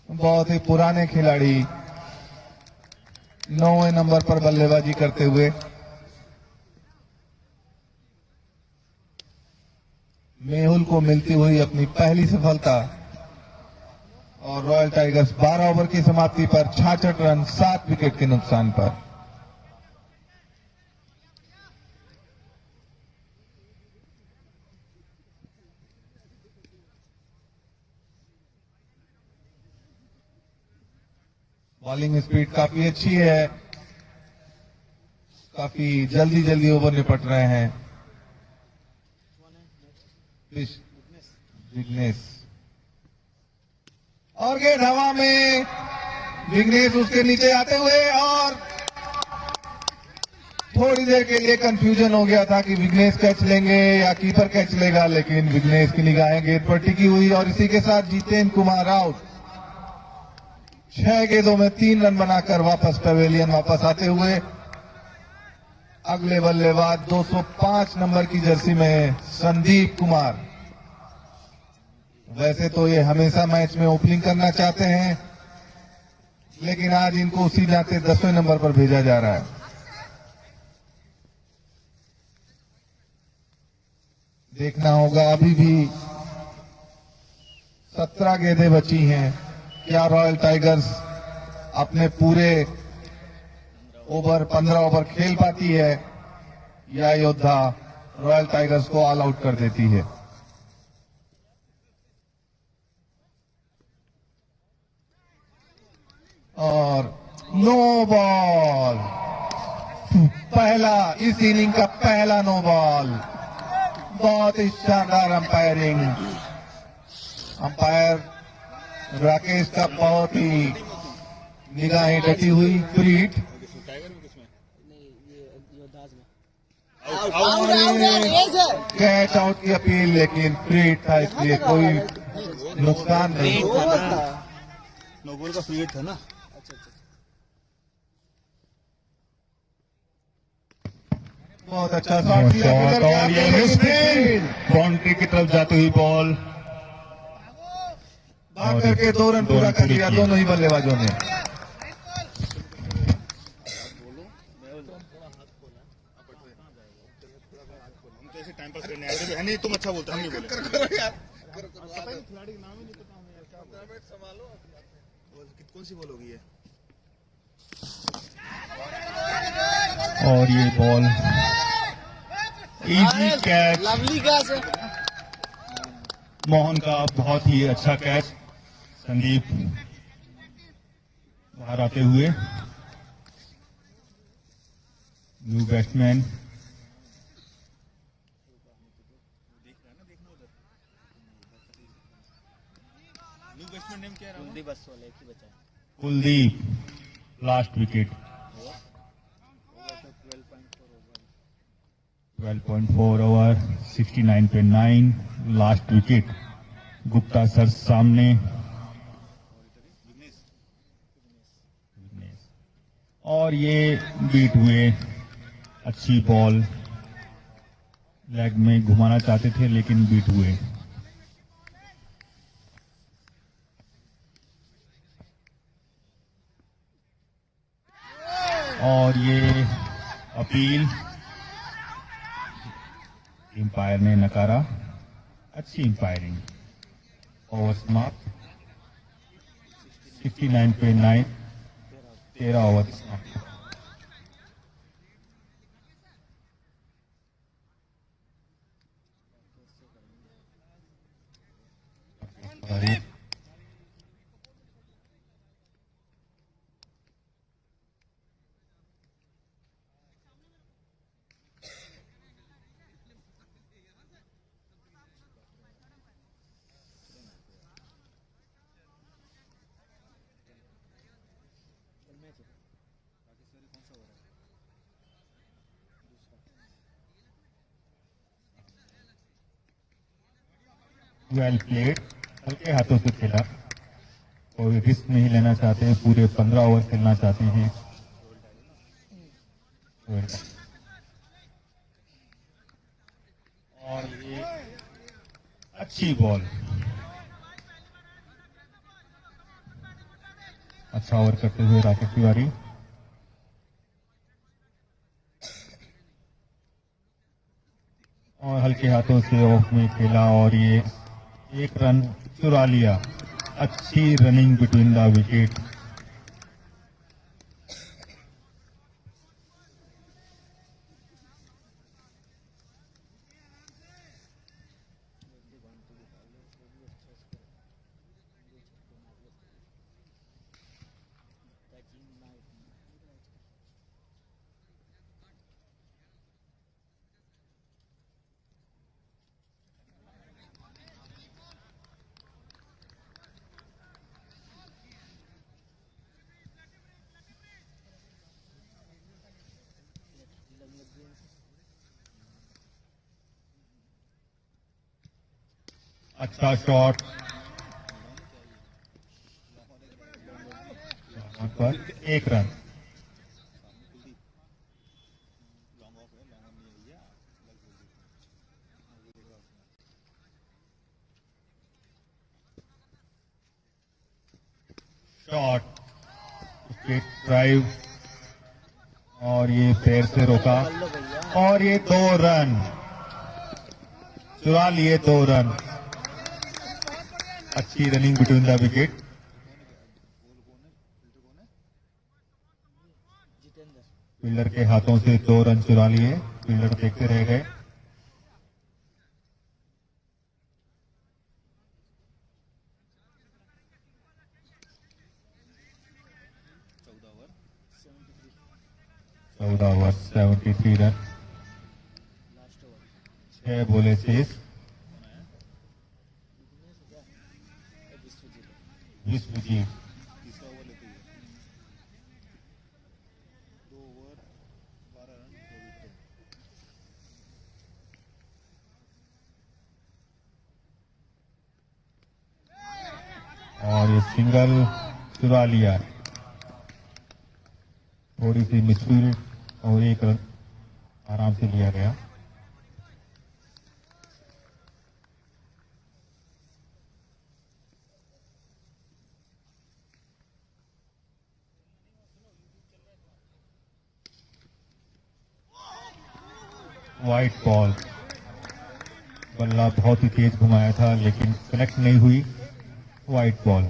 S1: बहुत ही पुराने खिलाड़ी, 9वें नंबर पर बल्लेबाजी करते हुए। मेहुल को मिलती हुई अपनी पहली सफलता और रॉयल टाइगर्स 12 ओवर की समाप्ति पर 66 रन 7 विकेट के नुकसान पर। बॉलिंग स्पीड काफी अच्छी है, काफी जल्दी जल्दी ओवर निपट रहे हैं विघ्नेश। और गेंद हवा में, विघ्नेश उसके नीचे आते हुए, और थोड़ी देर के लिए कंफ्यूजन हो गया था कि विघ्नेश कैच लेंगे या कीपर कैच लेगा, लेकिन विघ्नेश की निगाहें गेंद पर टिकी हुई और इसी के साथ जितेंद्र कुमार आउट। 6 गेंदों में 3 रन बनाकर वापस पवेलियन वापस आते हुए। अगले बल्लेबाज 205 नंबर की जर्सी में संदीप कुमार। वैसे तो ये हमेशा मैच में ओपनिंग करना चाहते हैं, लेकिन आज इनको उसी नाते 10वें नंबर पर भेजा जा रहा है। देखना होगा, अभी भी 17 गेंदें बची हैं। क्या रॉयल टाइगर्स अपने पूरे ओवर 15 ओवर खेल पाती है या योद्धा रॉयल टाइगर्स को ऑल आउट कर देती है? और नो बॉल, पहला इस इनिंग का पहला नो बॉल। बहुत ही शानदार अंपायरिंग। अंपायर राकेश का बहुत ही निगाहें डटी हुई प्रीत।
S5: नहीं ये योदास में
S1: कैच आउट की अपील, लेकिन प्रीत था इसलिए कोई नुकसान नहीं।
S6: नो गोल का फ्री था ना।
S5: अच्छा अच्छा
S1: बहुत अच्छा शॉट किया और ये मिसफील्ड, बाउंड्री की तरफ जाती हुई बॉल भाग करके 2 रन पूरा कर लिया दोनों ही बल्लेबाजों ने।
S6: हम तो ऐसे टाइम पास करने आए थे है नहीं, तुम अच्छा बोलते हम नहीं बोले। खिलाड़ी नाम ही नहीं पता हमें, क्या संभालो। कौन सी बॉल होगी ये?
S1: और ये ball easy catch,
S5: lovely catch है।
S1: मोहन का बहुत ही अच्छा कैच। संदीप बाहर आते हुए, new batsman
S6: new batsman name क्या है?
S5: कुलदीप बस वाले एक ही बचा है।
S1: Kuldeep, last wicket. 12.4 over, 69.9, last wicket. Gupta sir सामने, और ये बीट हुए। अच्छी बॉल, लेग में घुमाना चाहते थे लेकिन बीट हुए। और ये अपील एम्पायर ने नकारा। अच्छी एम्पायरिंग। ओवर समाप्त, 69.9, 13 ओवर समाप्त। वेल प्लेड, हल्के हाथों से खेला। कोई रिस्क नहीं लेना चाहते हैं, पूरे 15 ओवर खेलना चाहते हैं। और ये अच्छी बॉल, अच्छा ओवर करते हुए राकेश तिवारी। और हल्के हाथों से ऑफ में खेला और ये 1 रन चुरा लिया। अच्छी रनिंग बिटवीन द विकेट। अच्छा शॉट पर 1 रन। शॉट, स्ट्रेट ड्राइव और ये पैर से रोका और ये 2 रन चुरा लिए। 2 रन, अच्छी running between the wicket. Fielder के हाथों से 2 रन चुरा लिए। फील्डर देखते रह गए। चौदह ओवर 73 रन। 6 बोले शेष। विश्वजीत
S6: तीसरा ओवर लेते ही 2 ओवर 12 रन 2 विकेट।
S1: और ये सिंगल चुरा लिया, थोड़ी सी मिसफील्ड और 1 रन आराम से लिया गया। वाइट बॉल, बल्ला बहुत ही तेज घुमाया था लेकिन कनेक्ट नहीं हुई। White ball.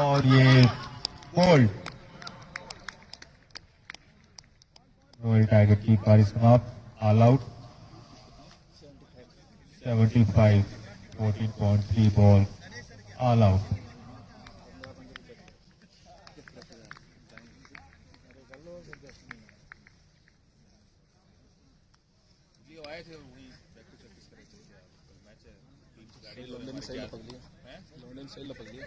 S1: और ये बोल्ड, रॉयल टाइगर की पारी समाप्त। All out. 75 14.3 ball, all out.
S6: ये आए थे वही प्रैक्टिस वैक्टिस कर रहे थे क्या कल मैच है टीम की गाड़ी
S4: लौंडे ने सही लपक दिया,
S6: हैं
S4: लौंडे ने सही लपक दिया।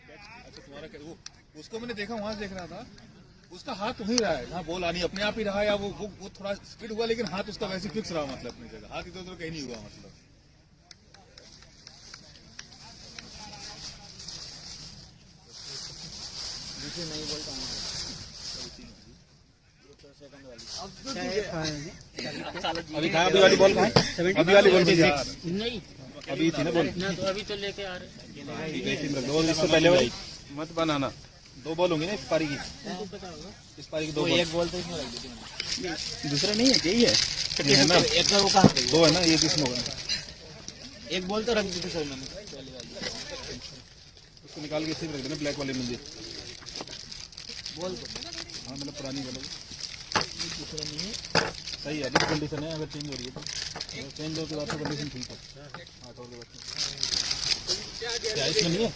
S6: अच्छा तुम्हारा वो उसको मैंने देखा वहां से देख रहा था, उसका हाथ वहीं रहा है जहाँ बॉल आनी अपने आप ही रहा, या वो थोड़ा स्पीड हुआ लेकिन हाथ उसका वैसे फिक्स रहा, मतलब अपनी जगह हाथ इधर उधर कहीं नहीं हुआ मतलब।
S5: दूसरी नहीं बोलता हूँ
S4: अभी कहाँ अभी वाली बॉल कहाँ है? अभी वाली बॉल नहीं, अभी थी ना बॉल।
S5: तो अभी तो लेके आ रहे
S4: दो इससे पहले वाली मत बनाना। 2 बॉल होंगी ना इस पारी की, इस पारी की 2 बॉल।
S5: एक बॉल तो इसमें रख दी
S4: दूसरा नहीं है, यही है है ना।
S5: एक का वो कहाँ पे
S4: 2 है ना, ये किसमें होगा?
S5: एक बॉल तो रख दी थी सर मैंने पहली वाली
S4: उसको निकाल के इसी में रख देना, ब्लैक वाली मंदिर।
S5: बॉल तो
S4: हाँ मतलब पुरानी बॉल होगी, सही है। अभी कंडीशन है, अगर चेंज हो रही है तो चेंज हो के बाद तो कंडीशन ठीक है। 8 ओवर के बाद क्या इसमें नहीं है?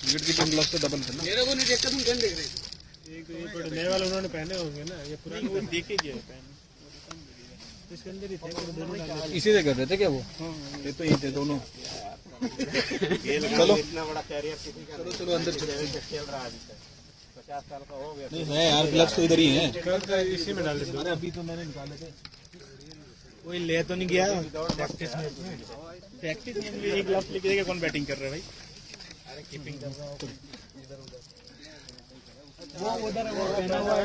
S4: विकेट कीपिंग ग्लव्स तो डबल थे ना।
S5: मेरे को नहीं देखता, तुम क्या देख रहे
S7: एक ये नए वाले उन्होंने पहने होंगे ना, ये पुराने वो देखे गए पहने इसके अंदर ही थे दोनों डाले।
S4: इसी से कर रहे थे क्या वो? ये तो ये थे दोनों। चलो
S5: इतना बड़ा कैरियर किसी का
S4: चलो चलो अंदर चलो।
S5: खेल रहा है अभी तक 50 साल का हो गया।
S4: नहीं है यार, ग्लव्स तो इधर ही हैं।
S7: कल तो इसी में डाले थे।
S4: अरे अभी तो मैंने निकाले थे।
S7: कोई ले तो नहीं गया प्रैक्टिस में, प्रैक्टिस में ये ग्लव्स लेके जाके कौन बैटिंग कर रहा है भाई? अरे कीपिंग कर रहा हूं वो उधर वो पहना हुआ है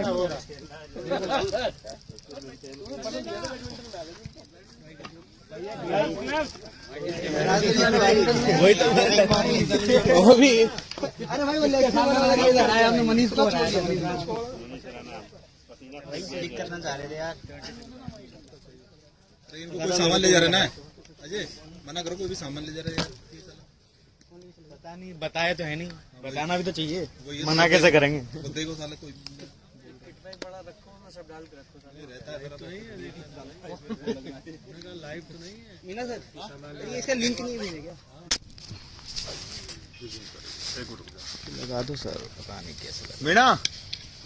S4: वही तो वो भी।
S5: अरे भाई वो लेके इधर आया, हमने मनीष को हराया। ठीक करना चाह रहे थे यार।
S4: इनको कोई सामान ले जा रहा है ना अजय, मना करो, कोई भी सामान ले जा रहा है यार।
S7: पता नहीं, बताया तो है नहीं, बताना भी तो चाहिए,
S4: वही है,
S7: मना कैसे करेंगे?
S4: देखो साले कोई
S5: बड़ा रखो ना, सब डाल के रखो
S4: रहता है मेरा तो
S7: लाइव तो नहीं है
S5: मीना सर, ये इसका लिंक नहीं भेजे क्या?
S7: लगा दो सर, पता नहीं कैसे
S6: मीना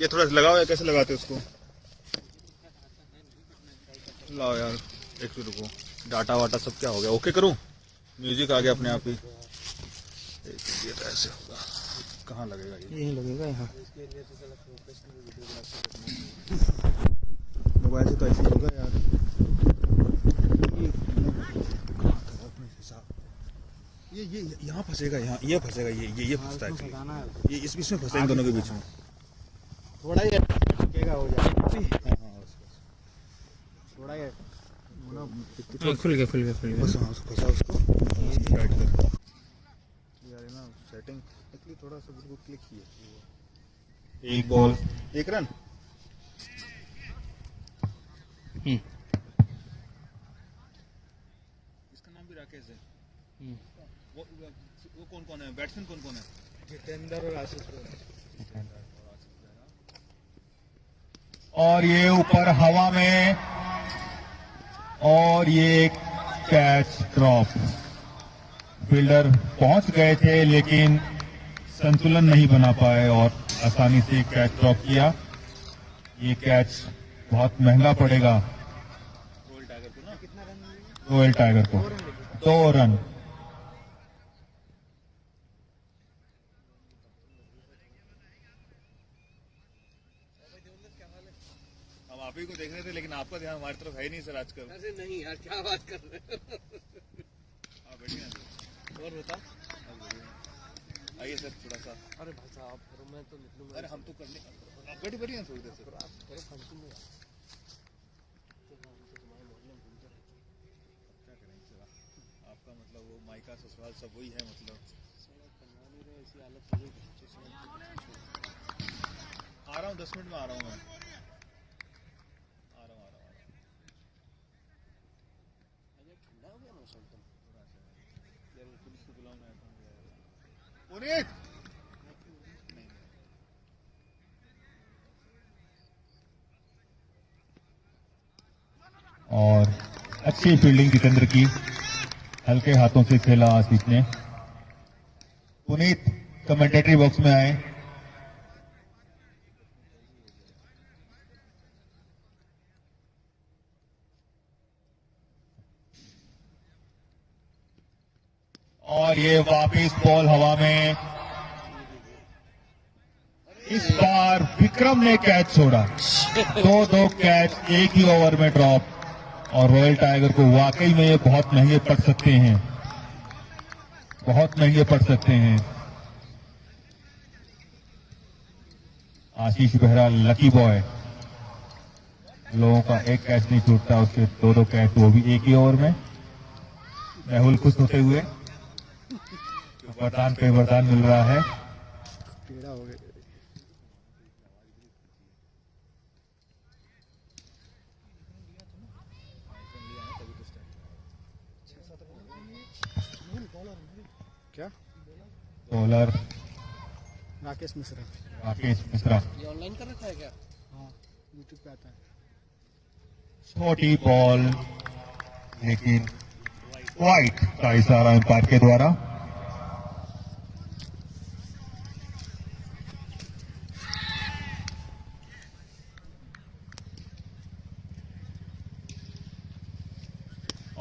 S6: ये थोड़ा सा लगाओ, या कैसे लगाते हो उसको? लाओ यार, एक मिनट रुको, डाटा वाटा सब क्या हो गया? ओके करूं? म्यूजिक आ गया अपने आप ही। ये तो ऐसे होगा, कहाँ लगेगा ये?
S7: यही लगेगा यहाँ।
S6: मोबाइल से तो ऐसे ही होगा यार। ये यहाँ फंसेगा, यहाँ ये फंसेगा, ये फंसता है actually। ये इसमें फंसता है इन दोनों के बीच में।
S7: थोड़ा ही रुकेगा, हो जाएगा।
S6: थोड़ा ही
S7: खुल गया
S6: बस हाँ, उसको फंसा, उसको टाइट कर यार, है ना सेटिंग एक्चुअली थोड़ा सा बिल्कुल क्लिक ही है।
S1: 1 बॉल
S6: 1 रन। इसका नाम भी राकेश है। वो कौन कौन है बैट्समैन, कौन कौन है?
S7: जितेंद्र और आशीष।
S8: और ये ऊपर हवा में, और ये कैच ड्रॉप। फील्डर पहुंच गए थे लेकिन संतुलन नहीं बना पाए और आसानी से कैच ड्रॉप किया। ये कैच बहुत महंगा पड़ेगा रॉयल टाइगर को। 2 रन।
S6: हम आप ही को देख रहे थे लेकिन आपका ध्यान हमारी तरफ है ही नहीं सर आजकल।
S5: अरे नहीं यार, क्या बात कर रहे हो?
S6: आप बैठिए ना।
S5: और बता।
S6: आइए सर थोड़ा सा।
S5: अरे भाई साहब, करो, मैं तो निकलूंगा।
S6: अरे हम तो करने आप बैठिए ना थोड़ी देर सर।
S5: आप करो, फालतू में यार। तुम्हारे मोहल्ले में घूमते रहते हैं।
S6: क्या करेंगे सर, आपका मतलब वो मायका ससुराल सब वही है मतलब।
S5: सड़क बनवा नहीं रहे, ऐसी हालत हो गई।
S6: आ रहा हूँ 10 मिनट में आ रहा हूँ मैं।
S5: ठंडा हो गया मौसम तो।
S6: पुलिस को बुलाऊँ मैं। पुनीत
S8: और अच्छी फील्डिंग जितेंद्र की, हल्के हाथों से खेला आशीष ने। पुनीत कमेंटेटरी बॉक्स में आए। और ये वापिस बॉल हवा में। इस बार विक्रम ने कैच छोड़ा। 2 कैच एक ही ओवर में ड्रॉप, और रॉयल टाइगर को वाकई में ये बहुत महंगे पड़ सकते हैं, बहुत महंगे पड़ सकते हैं। आशीष बेहरा लकी बॉय, लोगों का एक कैच नहीं छूटता, उसके 2 कैच, वो भी एक ही ओवर में। मेहुल खुश होते हुए, वरदान पे वरदान मिल रहा है।
S5: टेढ़ा हो गया। क्या
S8: बॉलर
S5: राकेश मिश्रा।
S8: राकेश मिश्रा।
S5: ये ऑनलाइन कर रखा है क्या? हाँ, यूट्यूब पे आता है।
S8: छोटी बॉल, लेकिन वाइट का इशारा अंपायर के द्वारा।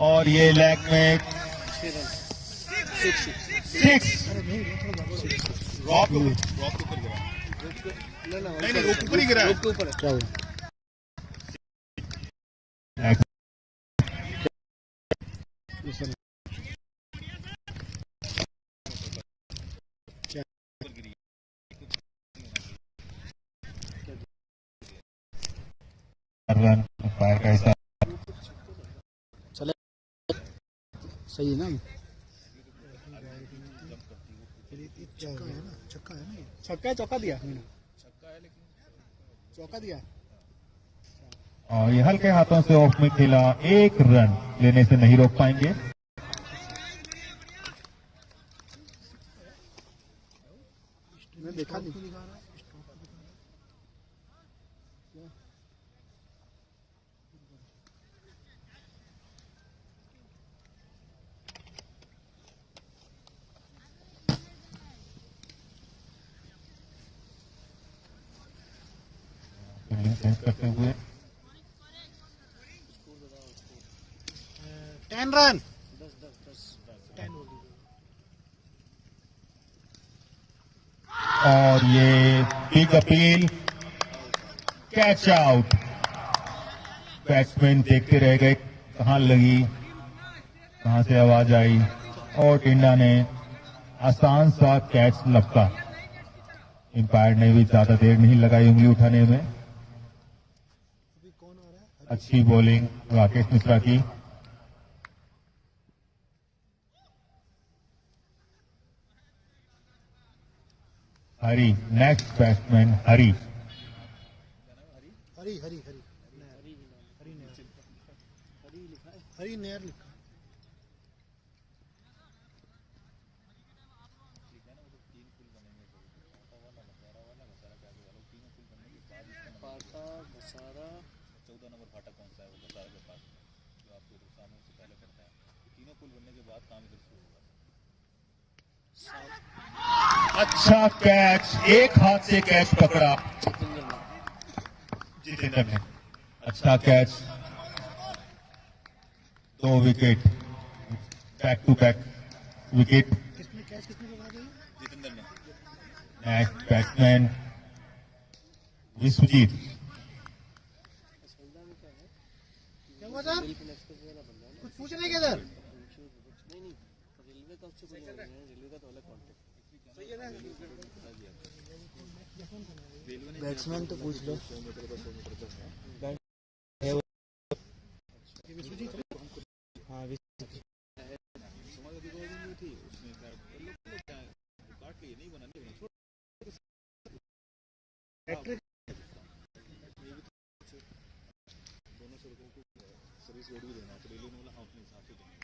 S8: और ये लेग में 6।
S6: रॉक के ऊपर गिरा। नहीं रोक ऊपर ही गिरा है।
S5: रोक के ऊपर क्या हुआ?
S8: रन अंपायर का इशारा।
S5: चले, सही है ना? छक्का है ना? छक्का है ना? छक्का है, चौका दिया। छक्का है लेकिन चौका दिया।
S8: और ये हल्के हाथों से ऑफ में खेला, 1 रन लेने से नहीं रोक पाएंगे।
S5: मैं देखा नहीं।
S8: चेंज करते हुए
S5: 10 रन।
S8: और ये big appeal, catch out. Batsman देखते रह गए कहां लगी, कहां से आवाज आई, और टिंडा ने आसान सा कैच लपका। अंपायर ने भी ज्यादा देर नहीं लगाई उंगली उठाने में। अच्छी बॉलिंग राकेश मिश्रा की। हरी, नेक्स्ट बैट्समैन हरी।
S5: हरी हरी हरी हरी नेयर, हरी लिखा है, हरी नेयर लिखा है। पाटा, घसारा,
S6: फाटक कौन सा है, वो कसारा के पास जो आपको सामने से पहले पड़ता है। तीनों पुल बनने के बाद काम इधर शुरू होगा।
S8: अच्छा कैच, एक हाथ से कैच पकड़ा जितेंद्र ने। अच्छा catch, 2 wicket, back to back wicket.
S6: Jitendra ने
S8: नेक्स्ट बैट्समैन विश्वजीत।
S5: कुछ पूछ नहीं किधर नहीं रेलवे का उससे कोई रेलवे का तो अलग कॉन्टेक्ट बैट्समैन तो पूछ लो। हाँ
S6: नहीं बना दोनों सड़कों को सर्विस रोड भी देना है, तो रेलवे ने बोला हाँ अपने हिसाब से देंगे।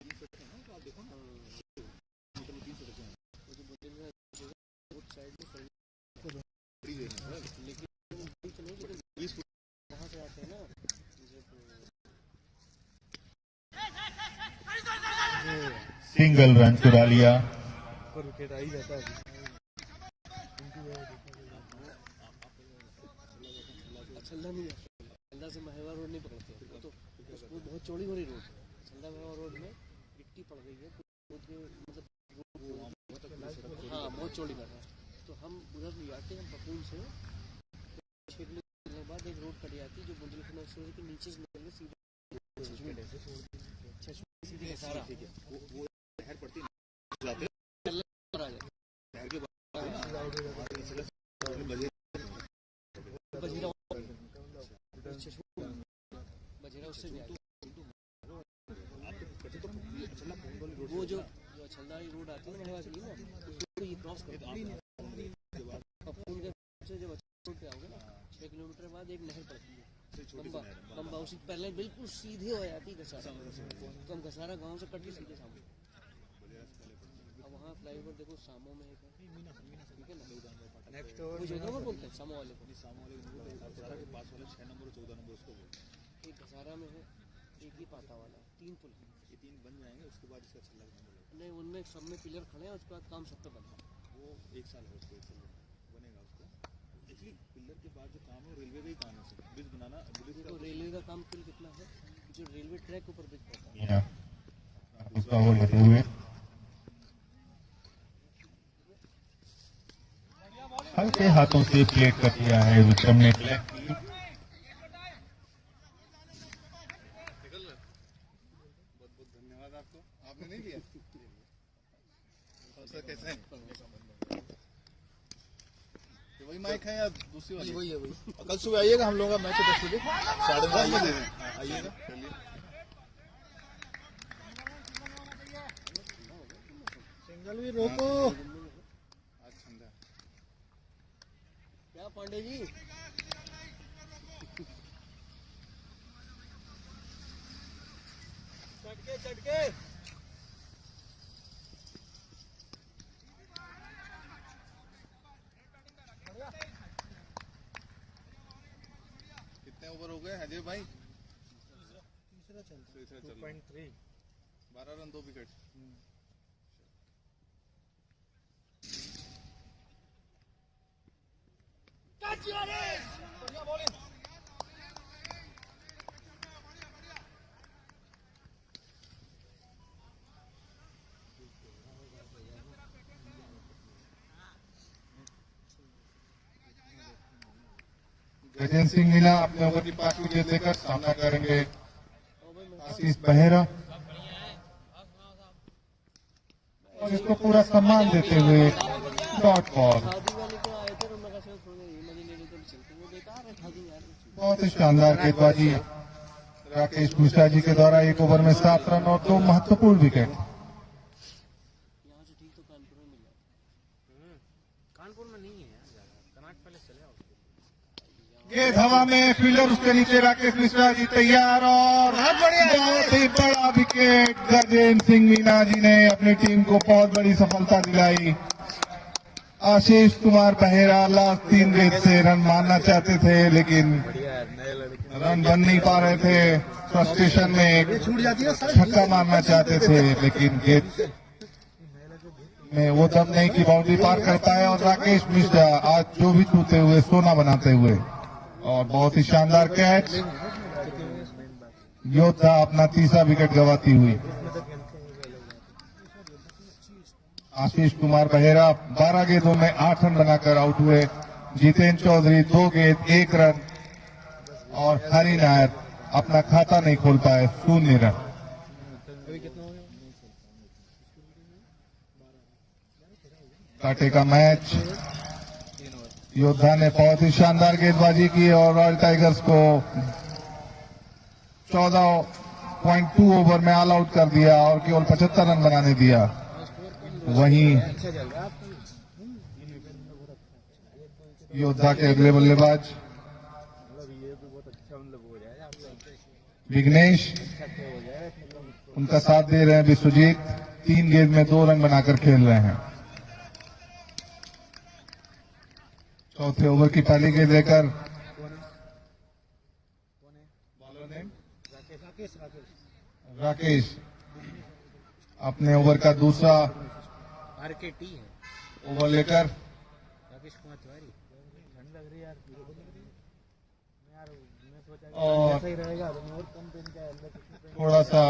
S6: 3 सड़कें हैं ना, तो आप देखो ना 3 सड़कें हैं, साइड में फ्री देना है, लेकिन वहाँ से आते हैं ना
S8: सिंगल रन चुरा लिया।
S5: विकेट आ ही जाता है। छल्ला नहीं है, छल्ला से महेवा रोड नहीं पकड़ते वो तो वो बहुत चौड़ी हो रही रोड है। छल्ला महेवा रोड में गिट्टी पड़ गई है मतलब हाँ बहुत चौड़ी कर रहा है। तो हम उधर ले आते हैं पपून से 6 किलोमीटर के बाद एक रोड कट जाती है जो बुंदेलखंड एक्सप्रेस के नीचे से निकल के सीधे सारा
S6: वो नहर पड़ती है जाते नहर के बाद
S5: बजीरा उससे भी वो जो छल्लारी रोड आती है ना महेवा के लिए ना उसको ये क्रॉस करते हैं। पपून के से जब रोड पे आओगे ना 6 किलोमीटर बाद एक नहर पड़ती है बम्बा उसी पहले बिल्कुल सीधे हो जाती है कसारा। तो हम कसारा गाँव से कट के सीधे सामने अब वहाँ फ्लाईओवर देखो सामो में एक है ठीक है ना नेक्स्ट वो जोधपुर बोलते हैं सामो वाले को
S6: कसारा के पास वाले 6 नंबर और 14 नंबर उसको बोलते हैं।
S5: एक कसारा में है एक ही पाता वाला 3 पुल
S6: ये 3 बन जाएंगे, उसके बाद इसका छल्ला
S5: नहीं उनमें सब में पिलर खड़े हैं उसके बाद काम सब पे बनता है।
S6: वो 1 साल है उसको, 1 साल बनेगा उसको। एक्चुअली पिलर के बाद जो काम है वो रेलवे का ही काम है, ब्रिज बनाना।
S5: तो रेलवे का काम कुल कितना है जो रेलवे ट्रैक के ऊपर ब्रिज पड़ता है
S8: उसका वो लेते हुए हल्के हाथों से प्लेट कर दिया है विक्रम ने।
S6: बहुत बहुत धन्यवाद आपको, आपने नहीं दिया सर। कैसे हैं? वही माइक है या दूसरी वाली? वही है वही। कल सुबह आइएगा, हम लोगों का मैच है 10 बजे 10:30 आइएगा। सिंगल भी रोको आज ठंडा
S5: क्या पांडे जी चटके
S6: कितने ओवर हो गए अजय भाई?
S5: तीसरा चल
S6: 2.3 12 रन 2 विकेट।
S1: गजेंद्र सिंह मीना अपने ओवर की 5 विकेट लेकर सामना करेंगे आशीष बहेरा और इसको पूरा सम्मान देते हुए डॉट बॉल।
S5: खादी वाले को आए थे उन्होंने कहा चलो थोड़े मजे ले लेते चलते वो बेकार है खादी यार।
S1: बहुत ही शानदार गेंदबाजी राकेश मिश्रा जी के द्वारा 1 ओवर में 7 रन और 2 महत्वपूर्ण विकेट।
S5: यहाँ से ठीक तो कानपुर में मिल जाता
S7: कानपुर में नहीं है यार ज्यादा, कर्नाटक पहले चले आओ।
S1: गेंद हवा में, फील्डर उसके नीचे, राकेश मिश्रा जी तैयार और बहुत ही बड़ा विकेट। गजेंद्र सिंह मीना जी ने अपनी टीम को बहुत बड़ी सफलता दिलाई। आशीष कुमार बहेरा लास्ट 3 गेंद से रन मारना चाहते थे लेकिन रन बन नहीं पा रहे थे। फ्रस्ट्रेशन में छक्का मारना चाहते थे लेकिन गेंद में वो दम नहीं कि बाउंड्री पार कर पाए। और राकेश मिश्रा आज जो भी छूते हुए सोना बनाते हुए, और बहुत ही शानदार कैच। योद्धा अपना तीसरा विकेट गंवाती हुई। आशीष कुमार बहेरा 12 गेंदों में 8 रन बनाकर आउट हुए। जितेंद्र चौधरी 2 गेंद 1 रन और हरी नायर अपना खाता नहीं खोल पाए, 0 रन। कांटे का मैच। योद्धा ने बहुत ही शानदार गेंदबाजी की और रॉयल टाइगर्स को 14.2 ओवर में ऑल आउट कर दिया और केवल 75 रन बनाने दिया। वहीं योद्धा के अगले बल्लेबाज विघ्नेश, उनका साथ दे रहे हैं विश्वजीत। 3 गेंद में 2 रन बनाकर खेल रहे हैं। चौथे ओवर की पहली गेंद लेकर राकेश अपने ओवर का दूसरा ओवर लेकर और थोड़ा सा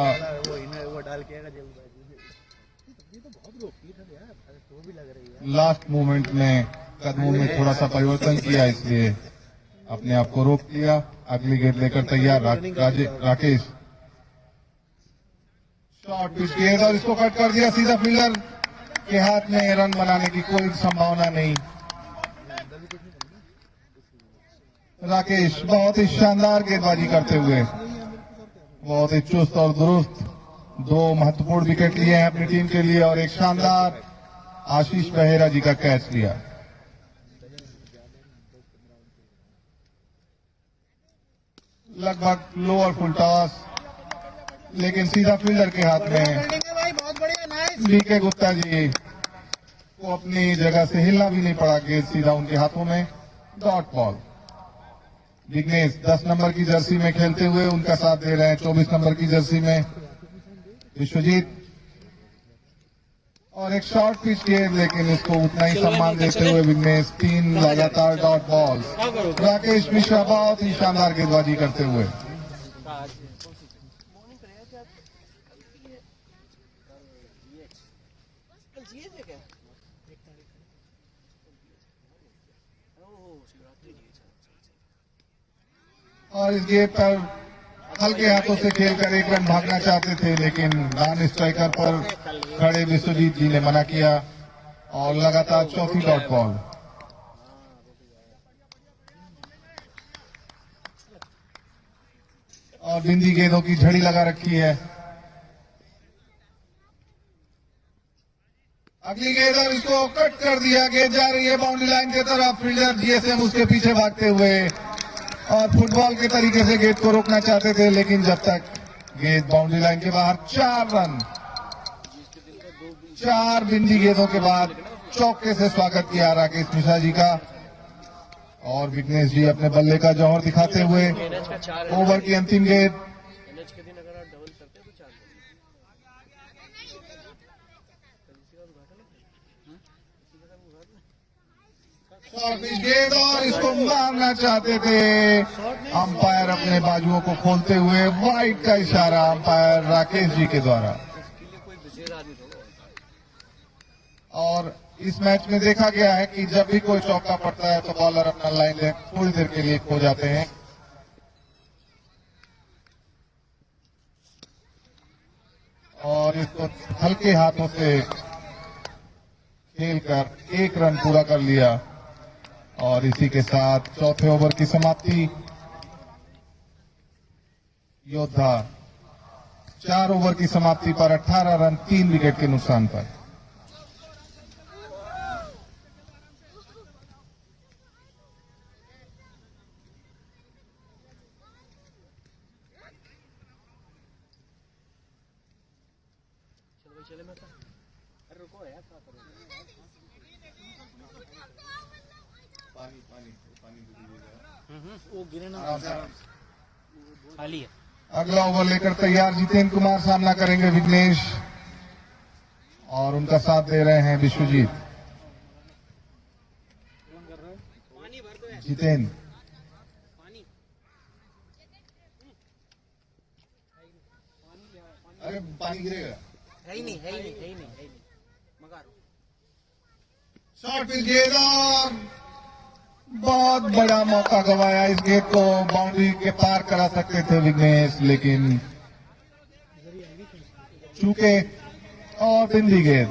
S1: लास्ट मोमेंट में कदमों में थोड़ा सा परिवर्तन किया, इसलिए अपने आप को रोक लिया। अगली गेंद लेकर तैयार राकेश। शॉर्ट पिच गेंद और इसको कट कर दिया सीधा फील्डर के हाथ में। रन बनाने की कोई संभावना नहीं। राकेश बहुत ही शानदार गेंदबाजी करते हुए बहुत ही चुस्त और दुरुस्त 2 महत्वपूर्ण विकेट लिए हैं अपनी टीम के लिए और एक शानदार आशीष बहेरा जी का कैच लिया। लगभग लोअर फुल टॉस, लेकिन सीधा फील्डर के हाथ में। बीके गुप्ता जी को अपनी जगह से हिलना भी नहीं पड़ा, गेंद सीधा उनके हाथों में। Dot ball. विघ्नेश 10 नंबर की जर्सी में खेलते हुए उनका साथ दे रहे हैं 24 नंबर की जर्सी में विश्वजीत। और एक शॉर्ट पिच गेंद, लेकिन इसको उतना ही सम्मान देते हुए विघ्नेश 3 लगातार डॉट बॉल। राकेश मिश्रा बहुत ही शानदार गेंदबाजी करते हुए। और इस गेंद पर हल्के हाथों से खेलकर 1 रन भागना चाहते थे, लेकिन नॉन स्ट्राइकर पर खड़े विश्वजीत जी ने मना किया और लगातार चौथी डॉट बॉल। और बिंदी गेंदों की झड़ी लगा रखी है। अगली गेंद और इसको कट कर दिया। गेंद जा रही है बाउंड्री लाइन की तरफ। फील्डर जीएसएम उसके पीछे भागते हुए और फुटबॉल के तरीके से गेंद को रोकना चाहते थे, लेकिन जब तक गेंद बाउंड्री लाइन के बाहर 4 रन। 4 बिंदी गेंदों के बाद चौके से स्वागत किया राकेश मिश्रा जी का। और विघ्नेश जी अपने बल्ले का जौहर दिखाते हुए ओवर की अंतिम गेंद। गेंद और इसको मारना चाहते थे। अंपायर अपने बाजुओं को खोलते हुए वाइड का इशारा अंपायर राकेश जी के द्वारा। और इस मैच में देखा गया है कि जब भी कोई चौका पड़ता है तो बॉलर अपना लाइन लेंथ थोड़ी देर के लिए खो जाते हैं। और इसको हल्के हाथों से खेलकर 1 रन पूरा कर लिया। और इसी के साथ चौथे ओवर की समाप्ति। योद्धा 4 ओवर की समाप्ति पर 18 रन 3 विकेट के नुकसान पर।
S5: चले मैं अरे रुको
S6: पानी पानी पानी दे दीजिएगा।
S5: वो गिरे ना खाली है।
S1: अगला ओवर लेकर तैयार जितेंद्र कुमार सामना करेंगे विघ्नेश और उनका साथ दे रहे हैं विश्वजीत। जितेंद्र अरे पानी गिरेगा।
S5: है ही नहीं, है ही नहीं, है ही नहीं, है ही नहीं। मगर
S1: शॉट पिच गेंद और बहुत बड़ा मौका गवाया। इस गेंद को बाउंड्री के पार करा सकते थे विघ्नेश, लेकिन चूके और बिंदी गेंद।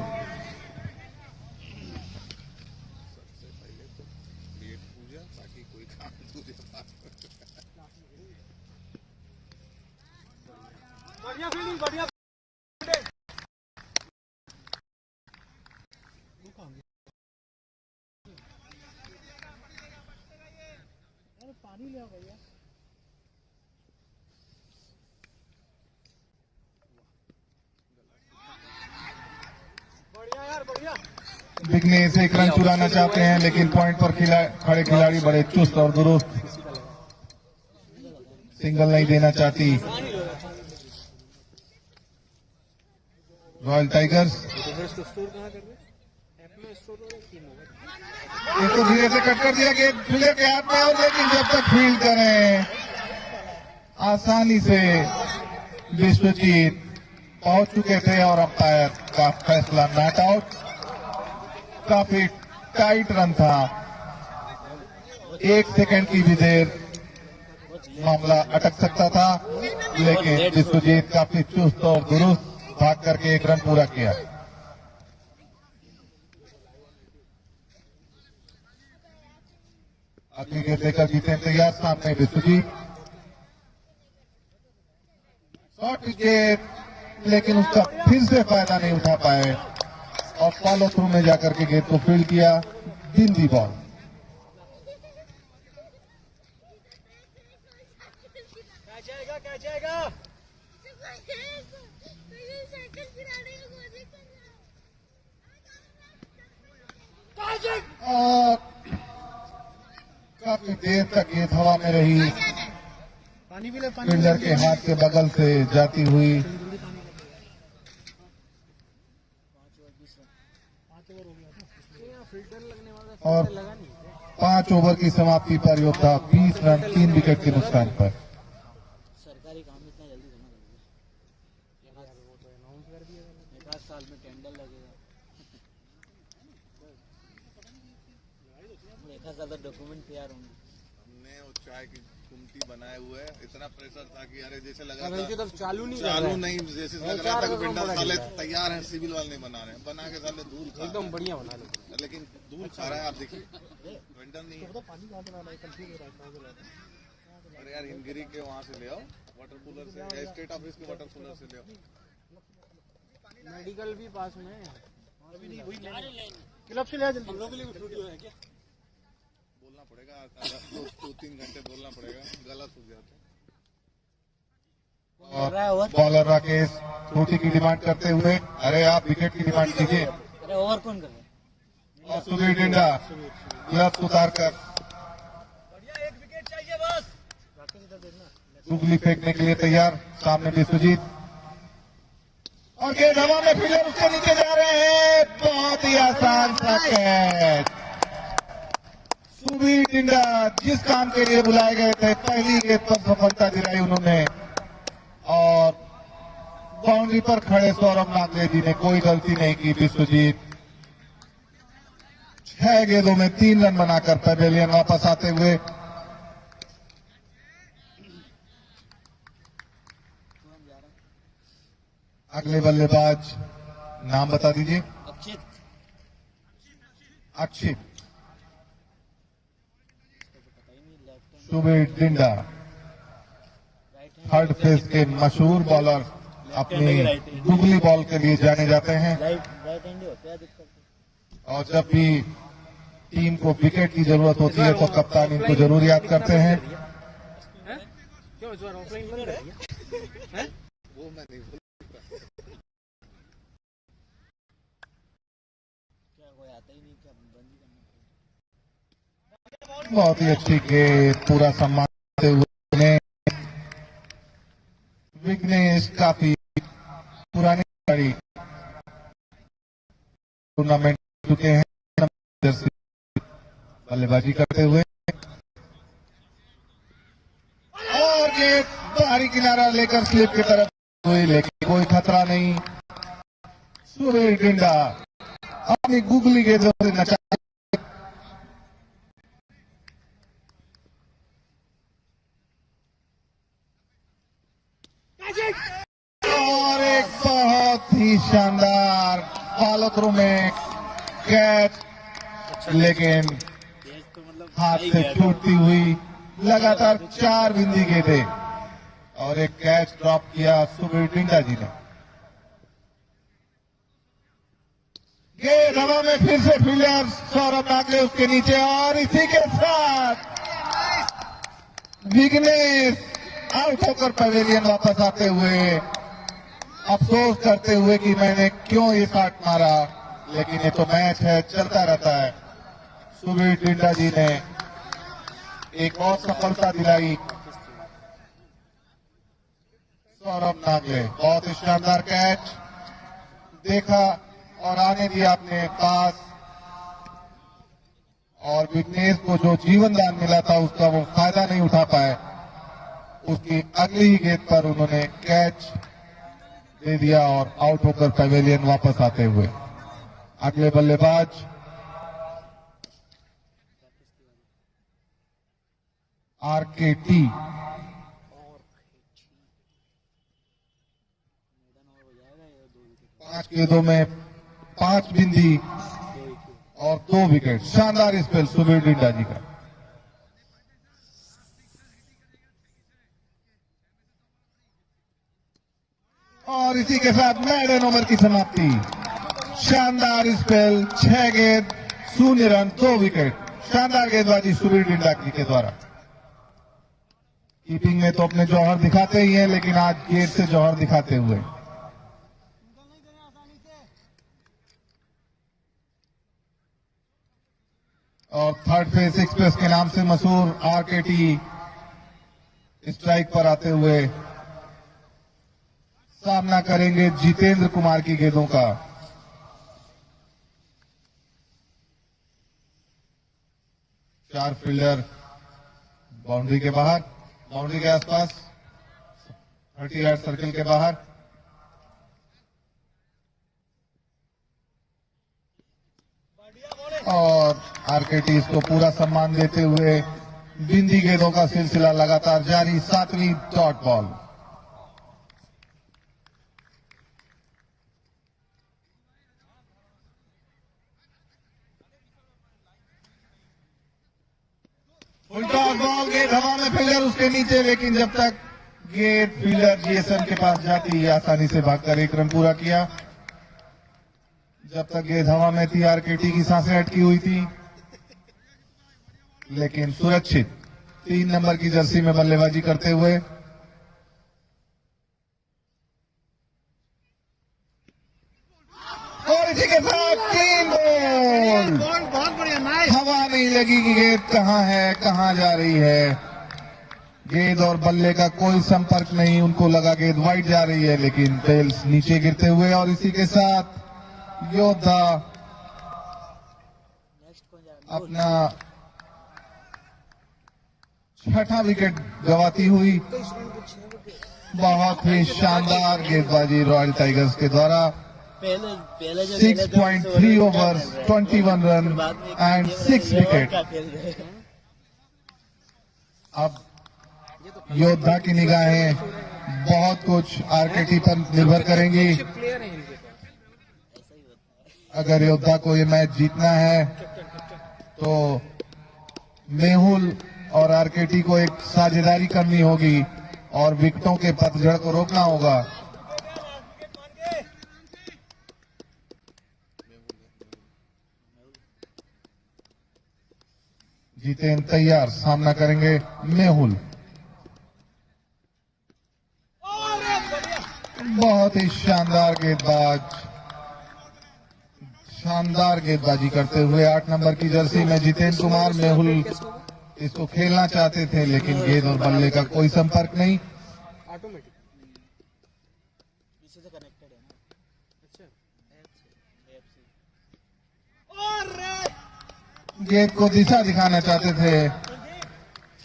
S6: पेट पूजा ताकि कोई काम तुझे
S1: विघ्नेश एक रन चुराना चाहते हैं, लेकिन पॉइंट पर खड़े खिलाड़ी बड़े चुस्त और दुरुस्त, सिंगल नहीं देना चाहती रॉयल टाइगर्स। एक तो धीरे से कट कर दिया गेंद फील्डर के हाथ में, और लेकिन जब तक फील्ड करें आसानी से विश्वजीत पहुंच चुके थे और अंपायर का फैसला नॉट आउट। काफी टाइट रन था, 1 सेकंड की भी देर मामला अटक सकता था, लेकिन विश्वजीत काफी चुस्त और दुरुस्त भाग करके 1 रन पूरा किया। अगली गेंद लेकर जीते तैयार सामने विश्वजीत। शॉट गेंद, लेकिन उसका फिर से फायदा नहीं उठा पाए और फॉलो थ्रू में जाकर के गेंद को फील्ड किया। बिंदी बॉल।
S5: क्या जाएगा
S1: और काफी देर तक गेंद हवा में रही, फील्डर के हाथ के बगल से जाती हुई। और 5 ओवर की समाप्ति पर योद्धा 20 रन 3 विकेट के नुकसान पर।
S5: सरकारी काम इतना जल्दी जमा कर दिया, एक आध साल में टेंडर लगेगा, एक आध साल तक डॉक्यूमेंट तैयार होंगे।
S6: हमने वो चाय की कुमटी बनाए हुए है, इतना प्रेशर था कि अरे जैसे लगा
S5: अब इनकी तरफ चालू नहीं
S6: जैसे लग रहा था कि बिल्डर साले तैयार है, सिविल वाले नहीं बना रहे हैं, बना के साले धूल खा
S5: एकदम बढ़िया बना लो।
S6: लेकिन धूल खा रहा है। आप देखिए वेंडर नहीं है। अरे यार हिमगिरी के वहाँ से ले आओ वाटर कूलर से, या स्टेट ऑफिस के वाटर कूलर से ले आओ।
S5: मेडिकल भी पास में है, क्लब से ले जल्दी। हम लोग के लिए वीडियो है क्या?
S6: बोलना पड़ेगा 2-3 घंटे बोलना पड़ेगा, गला सूख जाता है।
S1: और बॉलर राकेश छोटी की डिमांड करते हुए, अरे आप विकेट की डिमांड कीजिए।
S5: अरे ओवर कौन कर रहा है?
S1: और सुबीर डिंडा ग्लव्स उतार कर
S5: एक विकेट चाहिए बस।
S1: चुगली फेंकने के लिए तैयार सामने विश्वजीत, और गेंद हवा में, फील्डर उसके नीचे जा रहे हैं। बहुत ही आसान सा कैच। सुबीर डिंडा जिस काम के लिए बुलाए गए थे, पहली गेंद पर सफलता दिलाई उन्होंने, और बाउंड्री पर खड़े सौरभ नागले जी ने कोई गलती नहीं की। विश्वजीत 6 गेंदों में 3 रन बनाकर पवेलियन वापस आते हुए अगले बल्लेबाज नाम बता दीजिए। अक्षित सुबीर डिंडा थर्ड फेज के मशहूर बॉलर, अपनी गुगली बॉल के लिए जाने जाते हैं, और जब भी टीम को विकेट की जरूरत होती है तो कप्तान इनको जरूर याद करते हैं।
S5: क्यों इस बार ऑफलाइन बंद कर दिया?
S6: वो मैं नहीं
S5: आता ही नहीं, क्या बंद ही करना।
S1: बहुत ही अच्छी गेंद, पूरा सम्मान देते हुए विघ्नेश काफी पुरानी खिलाड़ी टूर्नामेंट चुके हैं, जर्सी बल्लेबाजी करते हुए और ये बाहरी किनारा लेकर स्लिप की तरफ हुई, लेकिन कोई खतरा नहीं। सुबीर टिंडा अपनी गुगली गेंदों से नचा और एक बहुत ही शानदार फॉलो थ्रू में कैच, लेकिन हाथ से छूटती हुई लगातार 4 बिंदी गेंदें और एक कैच ड्रॉप किया सुबीर टिंडा जी ने। गेंद हवा में, फिर से फील्डर सौरभ नागले उसके नीचे और इसी के साथ विघ्नेश आउट होकर पवेलियन वापस आते हुए अफसोस करते हुए कि मैंने क्यों ये शॉट मारा, लेकिन ये तो मैच है, चलता रहता है। सुबीर टिंडा जी ने एक और सफलता दिलाई सौरभ नागले। बहुत ही शानदार कैच देखा और आने दिया अपने पास, और विघ्नेश को जो जीवन दान मिला था उसका वो फायदा नहीं उठा पाए। उसकी अगली ही गेंद पर उन्होंने कैच दे दिया और आउट होकर पवेलियन वापस आते हुए अगले बल्लेबाज आरकेटी। 5 गेंदों में 5 बिंदी और 2 विकेट। शानदार स्पेल सुबीर टिंडा जी का। और इसी के साथ मैडन ओवर की समाप्ति। शानदार स्पेल, 6 गेंद 0 रन 2 विकेट। शानदार गेंदबाजी सुबीर टिंडा जी के द्वारा। कीपिंग में तो अपने जौहर दिखाते ही हैं, लेकिन आज गेंद से जौहर दिखाते हुए। और थर्ड फेज एक्सप्रेस के नाम से मशहूर आरकेटी स्ट्राइक पर आते हुए सामना करेंगे जितेंद्र कुमार की गेंदों का। चार फील्डर बाउंड्री के बाहर, बाउंड्री के आसपास, 30 यार्ड सर्कल के बाहर। और आरकेटी को पूरा सम्मान देते हुए बिंदी गेंदों का सिलसिला लगातार जारी। 7वीं डॉट बॉल। उल्टा बॉल, गेंद हवा में, फील्डर उसके नीचे, लेकिन जब तक गेंद फील्डर जीएसएम के पास जाती आसानी से भागकर 1 रन पूरा किया। जब तक गेंद हवा में थी आरकेटी की सांसें अटकी हुई थी, लेकिन सुरक्षित 3 नंबर की जर्सी में बल्लेबाजी करते हुए और इसी के साथ 3 बॉल।
S7: बहुत बढ़िया, नाइस।
S1: हवा नहीं लगी कि गेंद कहां है, कहां जा रही है। गेंद और बल्ले का कोई संपर्क नहीं, उनको लगा गेंद वाइड जा रही है, लेकिन बेल्स नीचे गिरते हुए और इसी के साथ योद्धा अपना 6ठा विकेट गंवाती हुई। बहुत ही शानदार गेंदबाजी रॉयल टाइगर्स के द्वारा। 6.3 ओवर, 21 रन एंड 6 विकेट। अब योद्धा की निगाहें बहुत कुछ आरकेटी पर निर्भर करेंगी। अगर योद्धा को ये मैच जीतना है तो मेहुल और आरकेटी को एक साझेदारी करनी होगी और विकेटों के पतझड़ को रोकना होगा। जीतेन तैयार, सामना करेंगे मेहुल। बहुत ही शानदार गेंदबाज, शानदार गेंदबाजी करते हुए 8 नंबर की जर्सी में जितेंद्र कुमार मेहुल इसको खेलना चाहते थे, लेकिन गेंद और बल्ले का कोई संपर्क नहीं।
S5: ऑटोमेटिक पीछे से कनेक्टेड है ना। अच्छा
S1: गेंद को दिशा दिखाना चाहते थे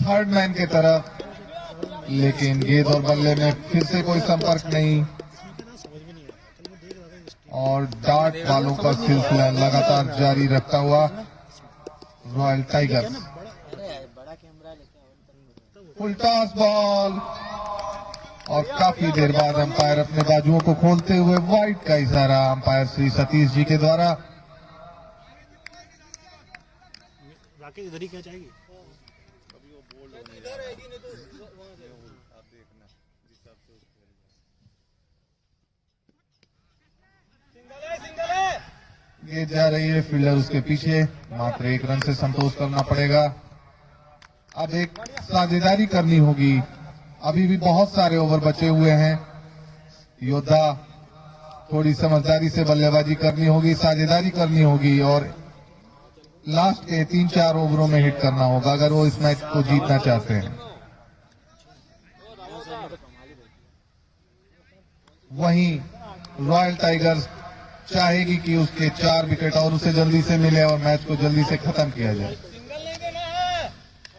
S1: थर्ड मैन की तरफ, लेकिन गेंद और बल्ले में फिर से कोई संपर्क नहीं और डार्ट वालों का सिलसिला लगातार जारी रखता हुआ रॉयल टाइगर।
S5: बड़ा कैमरा लेके
S1: फुल टॉस बॉल और काफी देर बाद अंपायर अपने बाजुओं को खोलते हुए वाइड का इशारा अंपायर श्री सतीश जी के द्वारा।
S7: राकेश इधर ही क्या चाहेगी?
S1: गेंद जा रही है, फील्डर उसके पीछे, मात्र 1 रन से संतोष करना पड़ेगा। अब एक साझेदारी करनी होगी, अभी भी बहुत सारे ओवर बचे हुए हैं। योद्धा थोड़ी समझदारी से बल्लेबाजी करनी होगी, साझेदारी करनी होगी और लास्ट के 3-4 ओवरों में हिट करना होगा अगर वो इस मैच को जीतना चाहते हैं। वहीं रॉयल टाइगर्स चाहेगी कि उसके 4 विकेट और उसे जल्दी से मिले और मैच को जल्दी से खत्म किया जाए।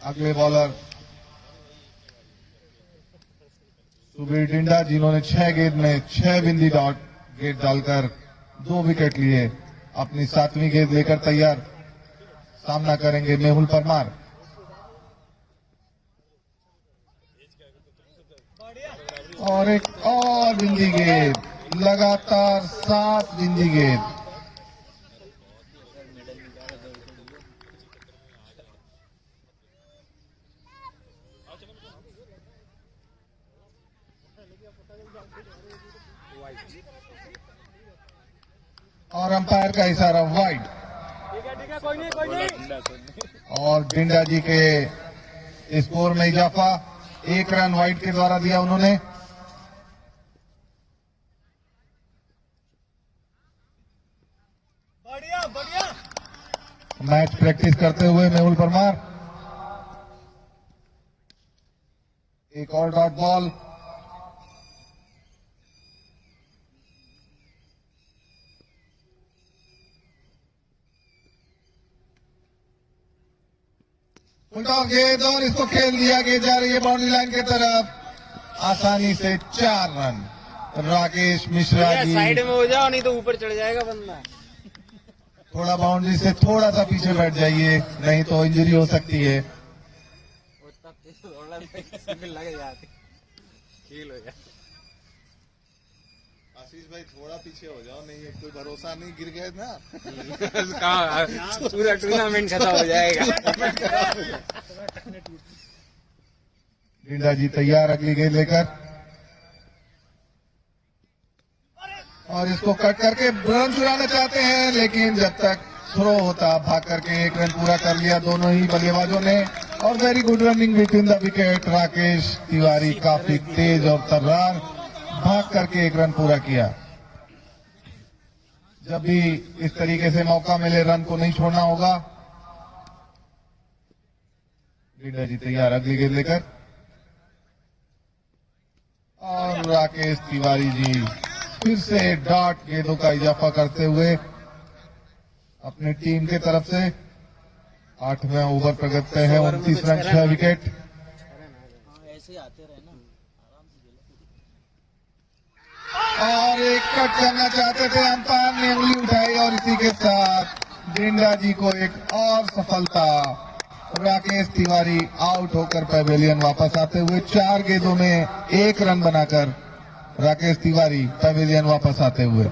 S1: अगले बॉलर सुबीर डिंडा, जिन्होंने 6 गेंद में 6 बिंदी डॉट गेंद डालकर 2 विकेट लिए, अपनी 7वीं गेंद लेकर तैयार, सामना करेंगे मेहुल परमार। और एक और बिंदी गेंद, लगातार 7 बिंदी गेंद। और अंपायर का इशारा वाइड। और डिंडा जी के स्कोर में इजाफा, 1 रन वाइड के द्वारा दिया उन्होंने। मैच प्रैक्टिस करते हुए मेहुल परमार, एक और डॉट बॉल। उल्टा गेंद और इसको खेल दिया, गेंद जा रही है बाउंड्री लाइन की तरफ, आसानी से 4 रन। राकेश मिश्रा जी
S5: साइड में हो जाओ, नहीं तो ऊपर चढ़ जाएगा बंदा।
S1: थोड़ा बाउंड्री से थोड़ा सा पीछे बैठ जाइए, नहीं तो इंजरी हो सकती है।
S5: लग जाती खेल हो जाए।
S6: आशीष भाई थोड़ा पीछे हो जाओ, नहीं है कोई भरोसा नहीं, गिर गए ना
S5: पूरा टूर्नामेंट खत्म हो जाएगा।
S1: डिंडा जी तैयार अगली गेंद लेकर, और इसको कट करके रन चुराना चाहते हैं, लेकिन जब तक थ्रो होता भाग करके 1 रन पूरा कर लिया दोनों ही बल्लेबाजों ने। और very good running between the wicket, Rakesh Tiwari काफी तेज और तर्रार भाग करके 1 रन पूरा किया। जब भी इस तरीके से मौका मिले रन को नहीं छोड़ना होगा। डिंडा जी तैयार अगली गेंद लेकर, और राकेश तिवारी जी फिर से डॉट गेंदों का इजाफा करते हुए अपनी टीम के तरफ से 8वें ओवर पर करते हैं 29 रन 6 विकेट।
S5: ऐसे आते रहे ना आराम से।
S1: और एक कट करना चाहते थे, अंपायर ने उंगली उठाई और इसी के साथ डिंडा जी को एक और सफलता। राकेश तिवारी आउट होकर पैवेलियन वापस आते हुए 4 गेंदों में 1 रन बनाकर राकेश तिवारी पैवेलियन वापस आते हुए।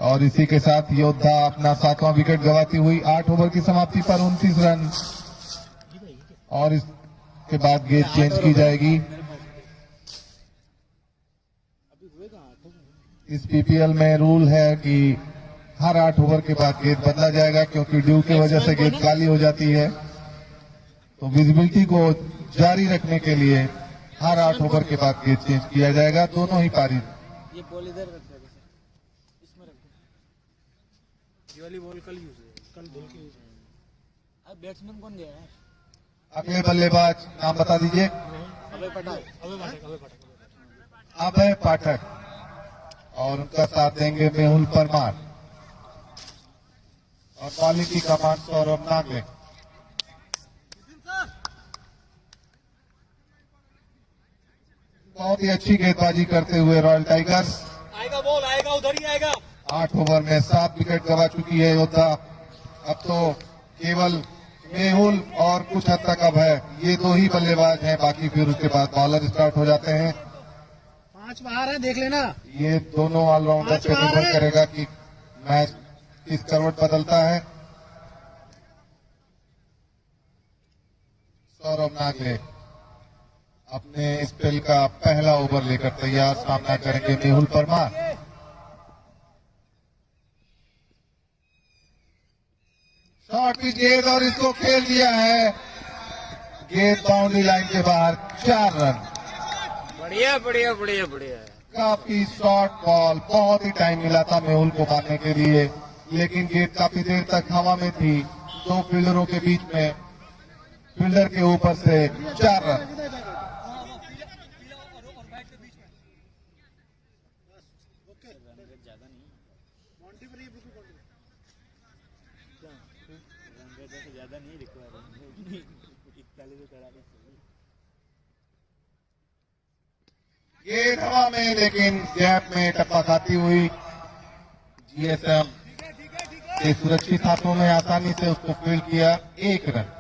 S1: और इसी के साथ योद्धा अपना 7वां विकेट गंवाती हुई 8 ओवर की समाप्ति पर 29 रन। और इसके बाद गेंद चेंज की जाएगी। इस पीपीएल में रूल है कि हर 8 ओवर के बाद गेंद बदला जाएगा, क्योंकि ड्यू की वजह से गेंद काली हो जाती है। तो विजिबिलिटी को जारी रखने के लिए हर 8 ओवर के बाद गेंद चेंज किया जाएगा, दोनों ही पारी।
S5: ये बॉल इधर रख दे, इसमें रख
S7: ये वाली बॉल कल यूज हुई, कल धुल के यूज हुई।
S5: अब बैट्समैन कौन गया है?
S1: अगले बल्लेबाज नाम बता दीजिए।
S5: अबे पटाख।
S1: अभय पाठक और उनका साथ देंगे मेहुल परमार और बॉलिंग की कमान सौरभ नागले। बहुत ही अच्छी गेंदबाजी करते हुए रॉयल टाइगर्स।
S5: आएगा बॉल, आएगा, उधर ही आएगा।
S1: 8 ओवर में 7 विकेट गंवा चुकी है योद्धा। अब तो केवल मेहुल और कुछ हद तक अभय, ये दो ही बल्लेबाज हैं, बाकी फिर उसके बाद बॉलर स्टार्ट हो जाते हैं।
S7: 5 बाहर है, देख लेना।
S1: ये दोनों ऑलराउंडर पे निर्भर करेगा कि मैच किस करवट बदलता है। सौरभ नागले अपने स्पेल का पहला ओवर लेकर तैयार, सामना करेंगे मेहुल परमार। शॉट की गेंद और इसको खेल दिया है, गेंद बाउंड्री लाइन के बाहर। 4 रन।
S5: बढ़िया बढ़िया बढ़िया बढ़िया।
S1: काफी शॉर्ट बॉल, बहुत ही टाइम मिला था मेहुल को मारने के लिए, लेकिन गेंद काफी देर तक हवा में थी, 2 फील्डरों के बीच में, फील्डर के ऊपर से। 4 रन।
S7: ज्यादा नहीं रिक्वायर, 41
S1: गेंद हवा में, लेकिन गैप में टप्पा खाती हुई जीएसएम के सुरक्षित हाथों में आसानी से उसको फील्ड किया। 1 रन।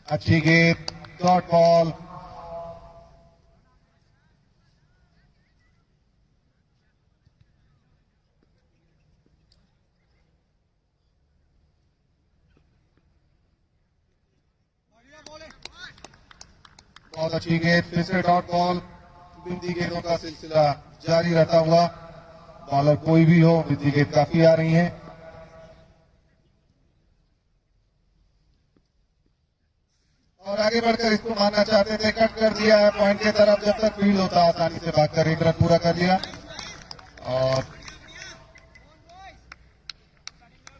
S1: अच्छी गेंद, डॉट बॉल। बहुत अच्छी गेंद, फिर से डॉट बॉल। बिंदी गेंदों का सिलसिला जारी रहता हुआ, बॉलर कोई भी हो, बिंदी गेंद काफी आ रही है। और आगे बढ़कर इसको मारना चाहते थे, कट कर दिया है पॉइंट की तरफ। जब तक फील्ड होता आसानी से भागकर 1 रन पूरा कर लिया। और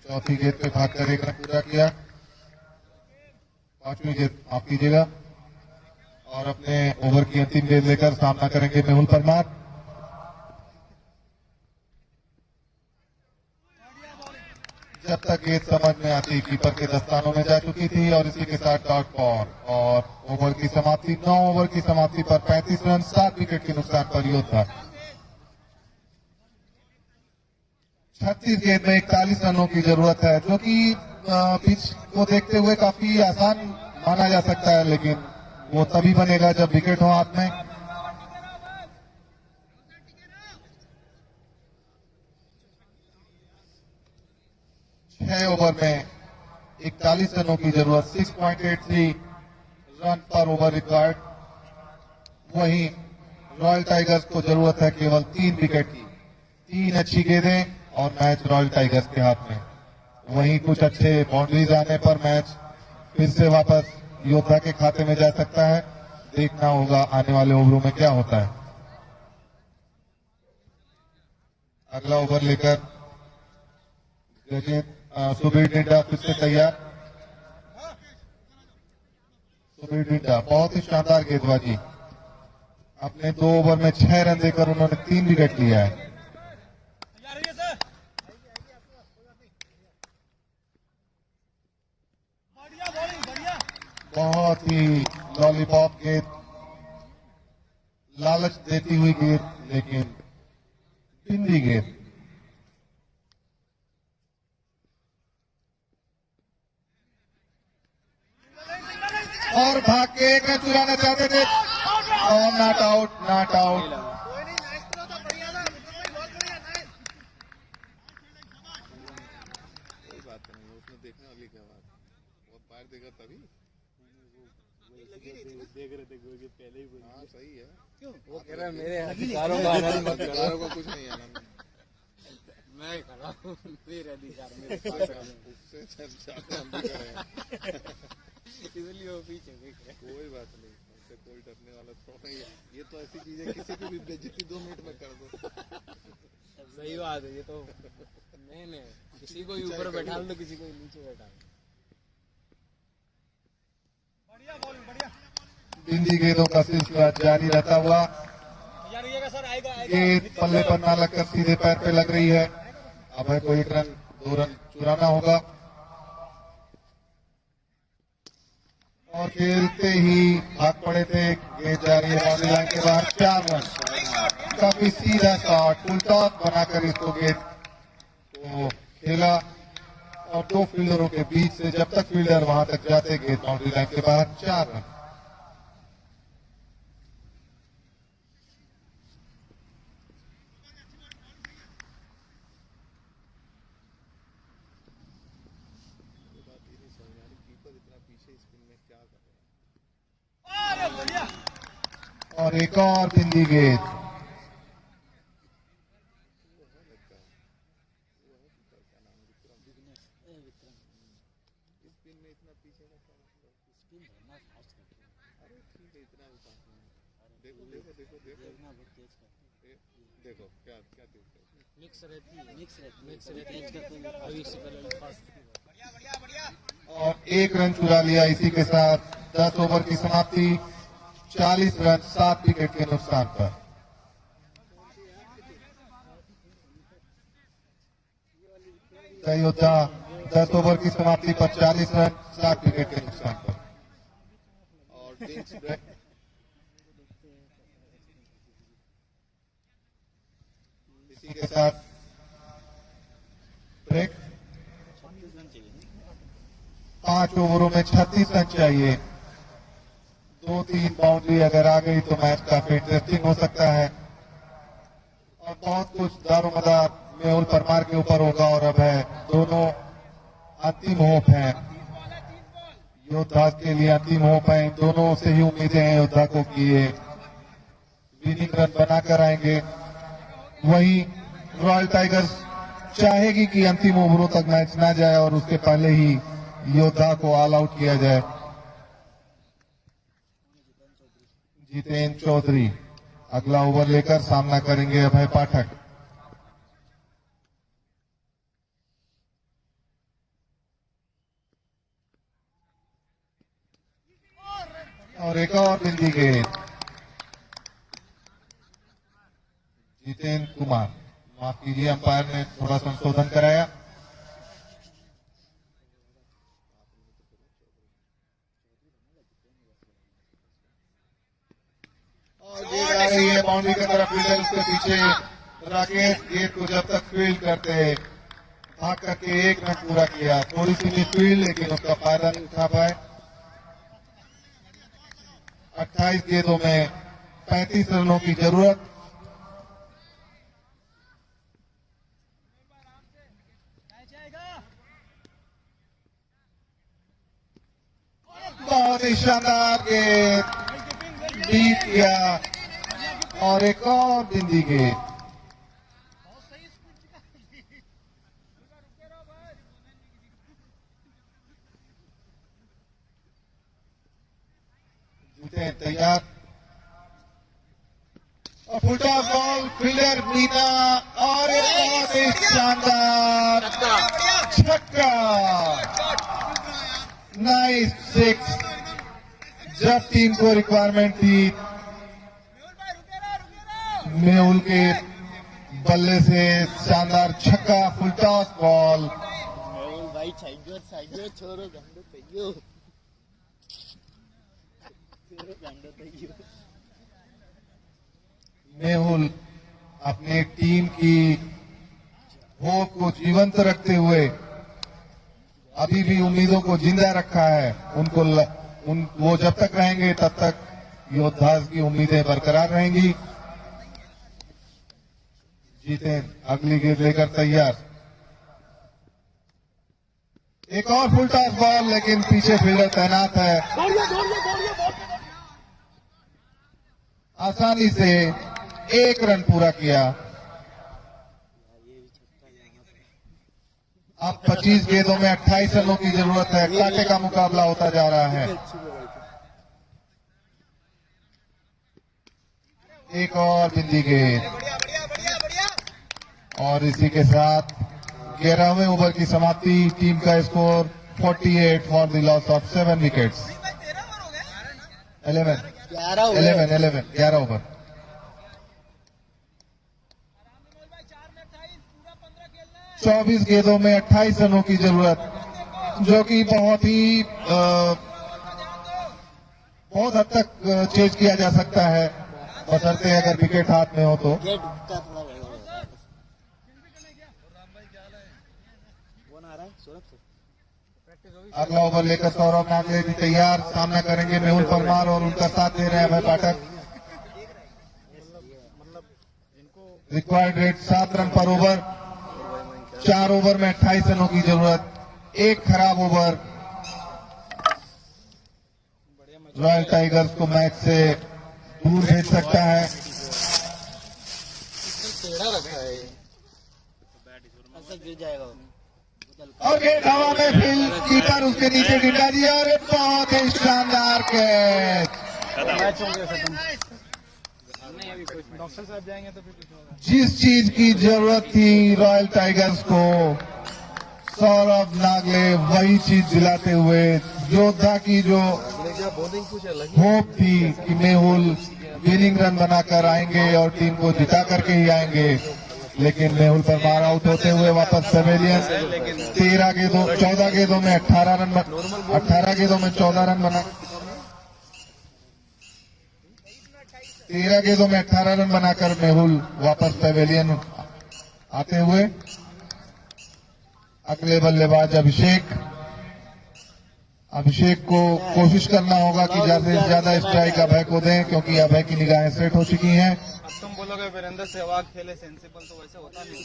S1: चौथी गेंद पे भागकर 1 रन पूरा किया। 5वीं गेंद माफ कीजिएगा। और अपने ओवर की अंतिम गेंद लेकर सामना करेंगे मेहुल परमार। जब तक गेंद समझ में आती, कीपर के दस्तानों में जा चुकी थी और इसी के साथ डॉट बॉल। और ओवर की समाप्ति, 9 ओवर की समाप्ति पर 35 रन, 7 विकेट के नुकसान पर योद्धा। 36 गेंद में 41 रनों की जरूरत है, जो कि पिच को देखते हुए काफी आसान माना जा सकता है, लेकिन वो तभी बनेगा जब विकेट हो हाथ में। छह ओवर में 41 रनों की जरूरत, 6.83 रन पर ओवर रिकॉर्ड। वहीं रॉयल टाइगर्स को जरूरत है केवल 3 विकेट की। 3 अच्छी गेंदें और मैच रॉयल टाइगर्स के हाथ में। वहीं कुछ अच्छे बाउंड्रीज आने पर मैच फिर से वापस योद्धा के खाते में जा सकता है। देखना होगा आने वाले ओवरों में क्या होता है। अगला ओवर लेकर सुबीर डिंडा फिर से तैयार। सुबीर डिंडा बहुत ही शानदार गेंदबाजी। अपने 2 ओवर में 6 रन देकर उन्होंने 3 विकेट लिया है। बहुत ही लॉलीपॉप गेंद, लालच देती हुई गेंद, लेकिन बिंदी गेंद। और भाग के 1 रन चुराना चाहते थे और नॉट आउट, नॉट आउट।
S6: कोई बात नहीं, उसने देखने वाली क्या बात, वो पार देगा तभी।
S7: देख रहे थे कि पहले ही बोल।
S6: हाँ सही है,
S5: वो कह रहा है मेरे अधिकारों का आनंद मत करो।
S6: अधिकारों का कुछ नहीं आनंद,
S5: मैं खड़ा हूँ, मेरे अधिकार मेरे पास है।
S6: उससे ज्यादा हम भी करें।
S5: इसलिए वो पीछे देख रहे
S6: कोई बात नहीं, हमसे कोई डरने वाला थोड़ा ही है। ये तो ऐसी चीज है, किसी की भी बेइज्जती 2 मिनट में कर दो।
S5: सही बात है, ये तो नहीं किसी को ऊपर बैठा लो, किसी को नीचे बैठा लो।
S1: बिंदी गेंदों का सिलसिला जारी रहता हुआ, गेंद पल्ले पर ना लगकर सीधे पैर पे लग रही है। अभय को 1 रन 2 रन चुराना होगा और खेलते ही भाग पड़े थे। गेंद जा रही है बाउंड्री लाइन के बाहर, 4 रन। काफी सीधा शॉट, फुल टॉस बनाकर इसको गेंद को खेला और 2 फील्डरों के बीच से जब तक फील्डर वहां तक जाते, गेंद बाउंड्री लाइन के बाहर, 4 रन। और एक और बिंदी गेंद,
S6: देखो क्या क्या देखते हो।
S5: मिक्स रहती है अभी इससे पहले फास्ट।
S1: और 1 रन चुरा लिया। इसी के साथ 10 ओवर की समाप्ति, 40 रन 7 विकेट के नुकसान पर। योद्धा 10 ओवर की समाप्ति पर 40 रन 7 विकेट के नुकसान पर।
S6: और ड्रिंक्स ब्रेक,
S1: इसी के साथ ब्रेक। 5 ओवरों में 36 रन चाहिए। 2-3 बाउंड्री अगर आ गई तो मैच काफी इंटरेस्टिंग हो सकता है और बहुत कुछ दारोमदार मेहुल परमार के ऊपर होगा और अब है दोनों अंतिम होप है। योद्धा के लिए अंतिम होप है। इन दोनों से ही उम्मीदें हैं योद्धा को कि ये विनिंग रन बनाकर आएंगे। वहीं रॉयल टाइगर्स चाहेगी कि अंतिम ओवरों तक मैच ना जाए और उसके पहले ही योद्धा को ऑल आउट किया जाए। जितेंद्र चौधरी अगला ओवर लेकर सामना करेंगे अभय पाठक। और एक और बिंदी गेंद, जितेंद्र कुमार, माफ कीजिए अंपायर ने थोड़ा संशोधन कराया। और गेंद आ रही है बाउंड्री की तरफ, फील्डर उसके पीछे। राकेश गेंद को जब तक फील्ड करते भाग करके 1 रन पूरा किया। थोड़ी सी मिसफील्ड लेकिन उसका फायदा नहीं उठा पाए। 28 गेंदों में 35 रनों की जरूरत। बहुत ही शानदार गेंद बीट किया और एक और बिंदी गेंद। जीते तैयार और full toss ball, fielder Meena और एक बहुत ही शानदार छक्का। नाइस 6। जब टीम को रिक्वायरमेंट थी मेहुल के बल्ले से शानदार छक्का, फुल टॉस बॉल।
S3: भाई चाहिए छोरो गंदो तैयो
S1: मेहुल अपने टीम की होप को जीवंत रखते हुए अभी भी उम्मीदों को जिंदा रखा है। वो जब तक रहेंगे तब तक योद्धा की उम्मीदें बरकरार रहेंगी। जीते अगली गेंद लेकर तैयार। एक और फुल टॉस बॉल, लेकिन पीछे फील्डर तैनात है। आसानी से 1 रन पूरा किया। अब 25 गेंदों में 28 रनों की जरूरत है। कांटे का मुकाबला होता जा रहा है। एक और बिंदी गेंद और इसी के साथ 11वें ओवर की समाप्ति। टीम का score 48 for the loss of 7 wickets. 11 over. चौबीस गेंदों में 28 रनों की जरूरत, जो कि बहुत हद तक चेज किया जा सकता है, बशर्ते अगर विकेट हाथ में हो तो। अगला ओवर लेकर सौरभ नागले भी तैयार। सामना करेंगे मेहुल परमार और उनका साथ दे रहे हैं अभय पाठक। रिक्वायर्ड रेट 7 रन पर ओवर। 4 ओवर में 28 रनों की जरूरत। एक खराब ओवर रॉयल टाइगर्स को मैच से दूर भेज सकता है।
S5: गिर जाएगा
S1: और गेंद हवा में फील्ड कीपर उसके नीचे गिरा दिया और बहुत ही शानदार कैच।
S7: डॉक्टर साहब जाएंगे तो फिर कुछ होगा।
S1: जिस चीज की जरूरत थी रॉयल टाइगर्स को, सौरभ नागले वही चीज दिलाते हुए योद्धा की जो होप थी कि मेहुल विनिंग रन बनाकर आएंगे और टीम को जिता करके ही आएंगे, लेकिन मेहुल परमार आउट होते हुए वापस पवेलियन। 14 गेंदों में 18 रन 18 गेंदों में 14 रन बना 13 गेंदों में 18 रन बनाकर मेहुल वापस पवेलियन आते हुए। अगले बल्लेबाज अभिषेक को कोशिश करना होगा कि ज्यादा से ज्यादा स्ट्राइक अभय को दें, क्योंकि अभय की निगाहें सेट हो चुकी हैं।
S7: अब तुम बोलोगे वीरेंद्र सहवाग खेले सेंसिबल, तो वैसे होता नहीं।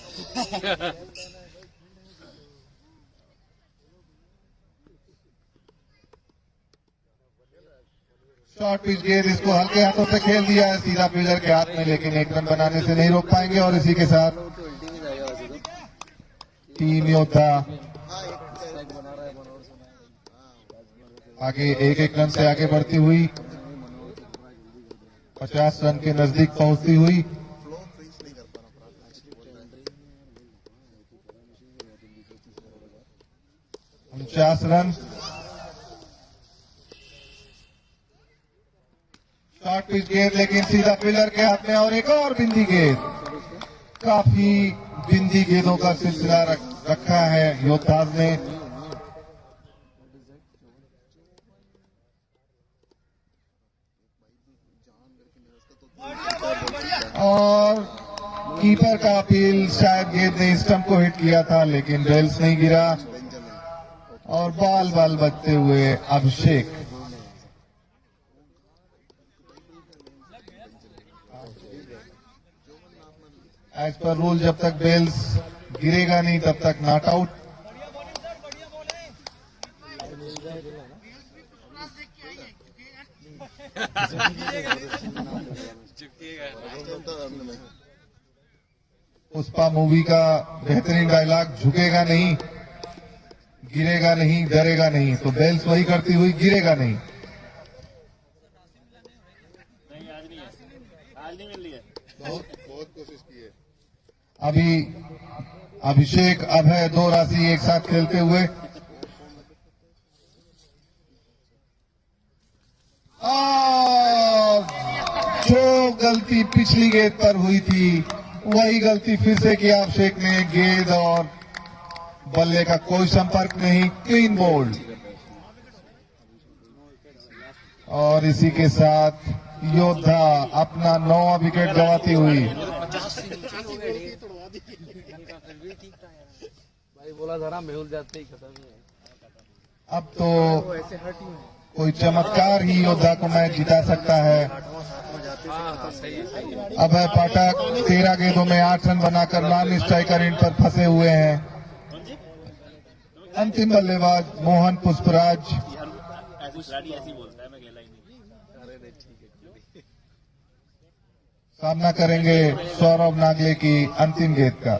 S1: शॉर्ट पिच गेंद, इसको हल्के हाथों से खेल दिया है सीधा फील्डर के हाथ में, लेकिन एक रन बनाने से नहीं रोक पाएंगे। और इसी के साथ टीम योद्धा आगे एक रन से आगे बढ़ती हुई 50 रन के नजदीक पहुंचती हुई। उनचास रन। शॉर्ट पिच गेंद, लेकिन सीधा फील्डर के हाथ में और एक और बिंदी गेंद। काफी बिंदी गेंदों का सिलसिला रखा है योद्धाज ने। और कीपर का अपील, शायद गेंद ने स्टंप को हिट किया था, लेकिन बेल्स नहीं गिरा और बाल बचते हुए अभिषेक। एज पर रूल जब तक बेल्स गिरेगा नहीं तब तक नॉट आउट। पुष्पा मूवी का बेहतरीन डायलॉग, झुकेगा नहीं, गिरेगा नहीं, डरेगा नहीं, तो बेल्स वही करती हुई गिरेगा नहीं। बहुत कोशिश की है। अभी अभिषेक अभय दो राशि एक साथ खेलते हुए जो गलती पिछली गेंद पर हुई थी वही गलती फिर से किया अभिषेक ने। गेंद और बल्ले का कोई संपर्क नहीं, क्लीन बोल्ड। और इसी के साथ योद्धा अपना 9वां विकेट गंवाती हुई।
S5: भाई बोला था ना मेहुल जाते ही खत्म है।
S1: अब तो कोई चमत्कार ही योद्धा को मैच जिता सकता है। अभय पाठक 13 गेंदों में 8 रन बनाकर नॉन स्ट्राइकर एंड पर फंसे हुए हैं। अंतिम बल्लेबाज मोहन पुष्पराज। सामना करेंगे सौरभ नागले की अंतिम गेंद का।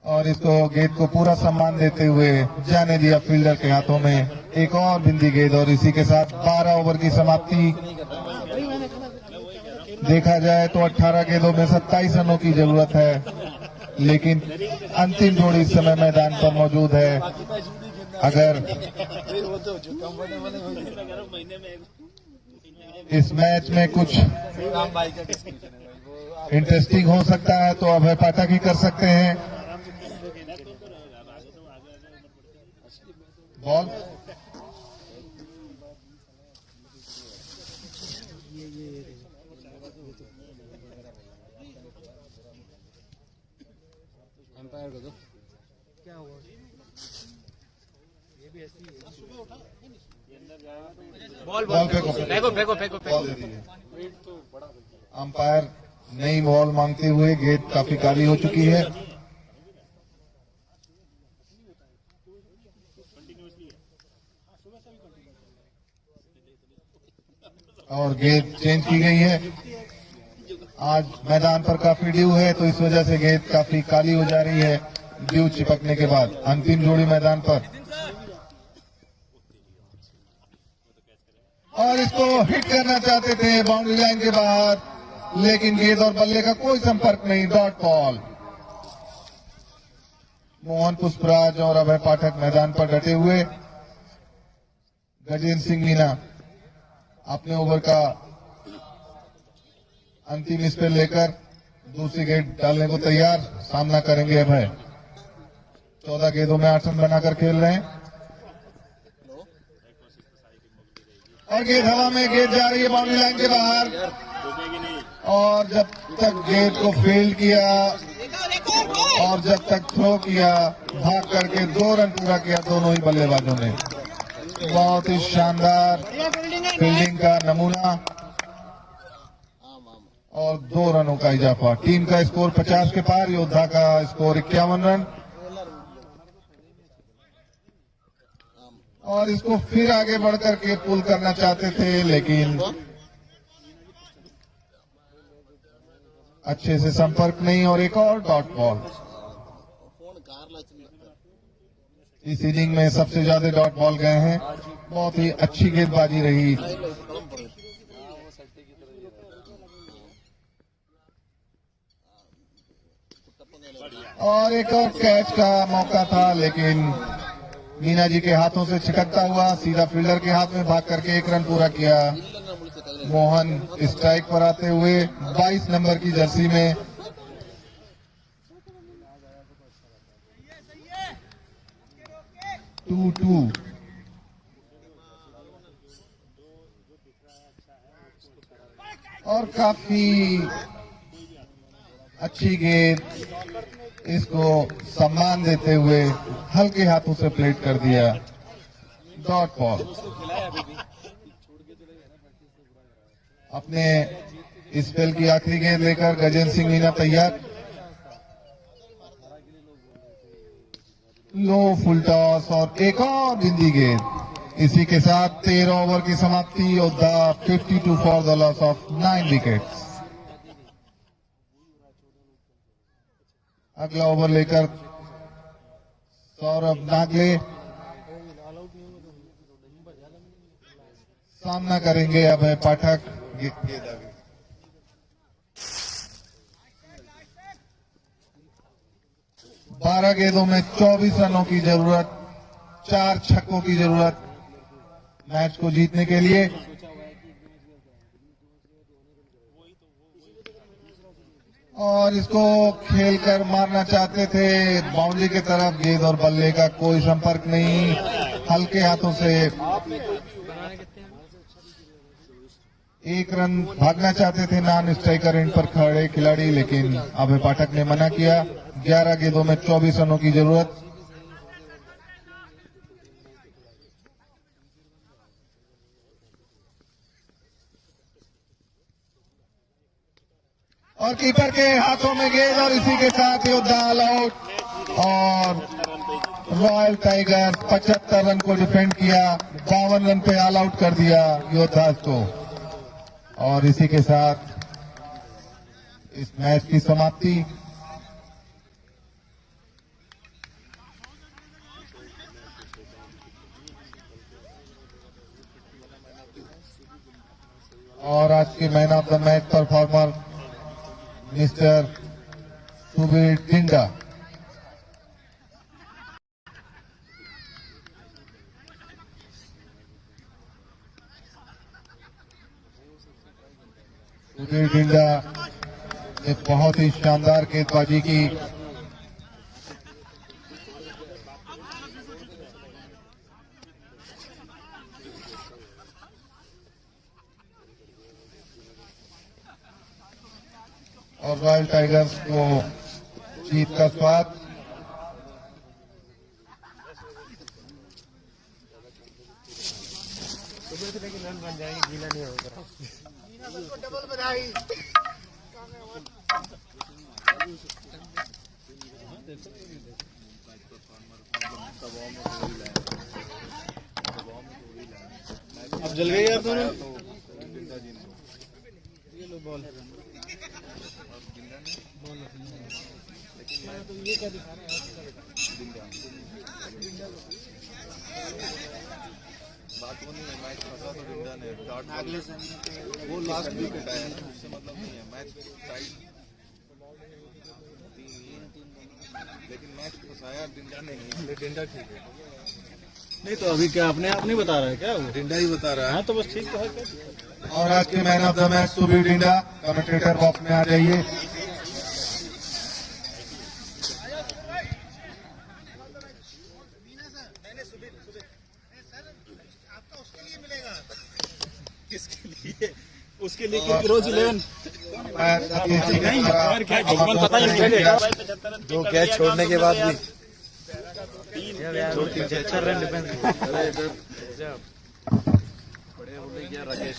S1: और इसको गेंद को पूरा सम्मान देते हुए जाने दिया फील्डर के हाथों में। एक और बिंदी गेंद और इसी के साथ 12 ओवर की समाप्ति। देखा जाए तो 18 गेंदों में 27 रनों की जरूरत है, लेकिन अंतिम जोड़ी इस समय मैदान पर मौजूद है। अगर इस मैच में कुछ इंटरेस्टिंग हो सकता है तो अभय पाठक ही कर सकते हैं। बॉल
S5: एम्पायर को दो। क्या हुआ? ये भी ऐसी है।
S1: बॉल फेंको बॉल दे दीजिए। अंपायर नई बॉल मांगते हुए गेंद काफी काली हो चुकी है। और गेंद चेंज की गई है। आज मैदान पर काफी ड्यू है तो इस वजह से गेंद काफी काली हो जा रही है। ड्यू चिपकने के बाद अंतिम जोड़ी मैदान पर और इसको हिट करना चाहते थे बाउंड्री लाइन के बाहर, लेकिन गेंद और बल्ले का कोई संपर्क नहीं। Dot ball. मोहन पुष्पराज और अभय पाठक मैदान पर डटे हुए। गजेंद्र सिंह मीना अपने ओवर का अंतिम स्पेल लेकर दूसरी गेंद डालने को तैयार। सामना करेंगे अभय। 14 गेंदों में 8 रन बनाकर खेल रहे हैं और गेंद हवा में, गेंद जा रही है बाउंड्री लाइन के बाहर। और जब तक गेंद को फील्ड किया और जब तक थ्रो किया, भाग करके 2 रन पूरा किया दोनों ही बल्लेबाजों ने। बहुत ही शानदार फील्डिंग का नमूना और 2 रनों का इजाफा। टीम का स्कोर 50 के पार, योद्धा का स्कोर 51 रन। और इसको फिर आगे बढ़कर के पुल करना चाहते थे, लेकिन अच्छे से संपर्क नहीं। और एक और डॉट बॉल। इस इनिंग में सबसे ज्यादा डॉट बॉल गए हैं। बहुत ही अच्छी गेंदबाजी रही। और एक और कैच का मौका था, लेकिन मीना जी के हाथों से छिटकता हुआ सीधा फील्डर के हाथ में भाग करके 1 रन पूरा किया। मोहन स्ट्राइक पर आते हुए 22 नंबर की जर्सी में। टू और काफी अच्छी गेंद, इसको सम्मान देते हुए हल्के हाथों से प्लेट कर दिया। Dot ball. अपने स्पेल की आखिरी गेंद लेकर गजेंद्र सिंह मीना तैयार। लो फुल टॉस और एक और बिंदी गेंद। इसी के साथ 13 ओवर की समाप्ति। योद्धा 52 for the loss of 9 wickets. अगला ओवर लेकर सौरभ नागले सामना करेंगे अभय पाठक। 12 गेंदों में 24 रनों की जरूरत, 4 छक्कों की जरूरत मैच को जीतने के लिए। और इसको खेलकर मारना चाहते थे बाउंड्री की तरफ। गेंद और बल्ले का कोई संपर्क नहीं। हल्के हाथों से 1 रन भागना चाहते थे नॉन स्ट्राइकर एंड पर खड़े खिलाड़ी, लेकिन अभय पाठक ने मना किया। 11 गेंदों में 24 रनों की जरूरत। और कीपर के हाथों में गेंद और इसी के साथ योद्धा ऑल आउट। और रॉयल टाइगर 75 रन को डिफेंड किया, 52 रन पे ऑल आउट कर दिया योद्धा को। और इसी के साथ इस मैच की समाप्ति। और आज के man of the match performer mister Subir टिंडा। सुबीर टिंडा ने बहुत ही शानदार गेंदबाजी की। और रॉयल टाइगर्स को जीत का स्वाद।
S4: अब जल गई आप दोनों।
S3: बात वो नहीं है, मैच फंसा तो डिंडा ने अगले वो लास्ट विकेट आया, उससे मतलब नहीं है। मैच टाइट, लेकिन मैच फंसाया डिंडा ने नहीं। डिंडा ठीक है।
S4: नहीं तो अभी क्या अपने आप नहीं बता रहा है क्या वो?
S3: डिंडा ही बता रहा है।
S4: हाँ तो बस ठीक तो है क्या।
S1: और आज के man of the match Subir Tinda. Commentator box में आ जाइए।
S4: उसके लिए रोज 11
S1: नहीं
S4: भगवान पता ही नहीं।
S3: 2 कैच छोड़ने के बाद भी
S7: 2-3 रन डिफेंस।
S3: बड़े बोले क्या राकेश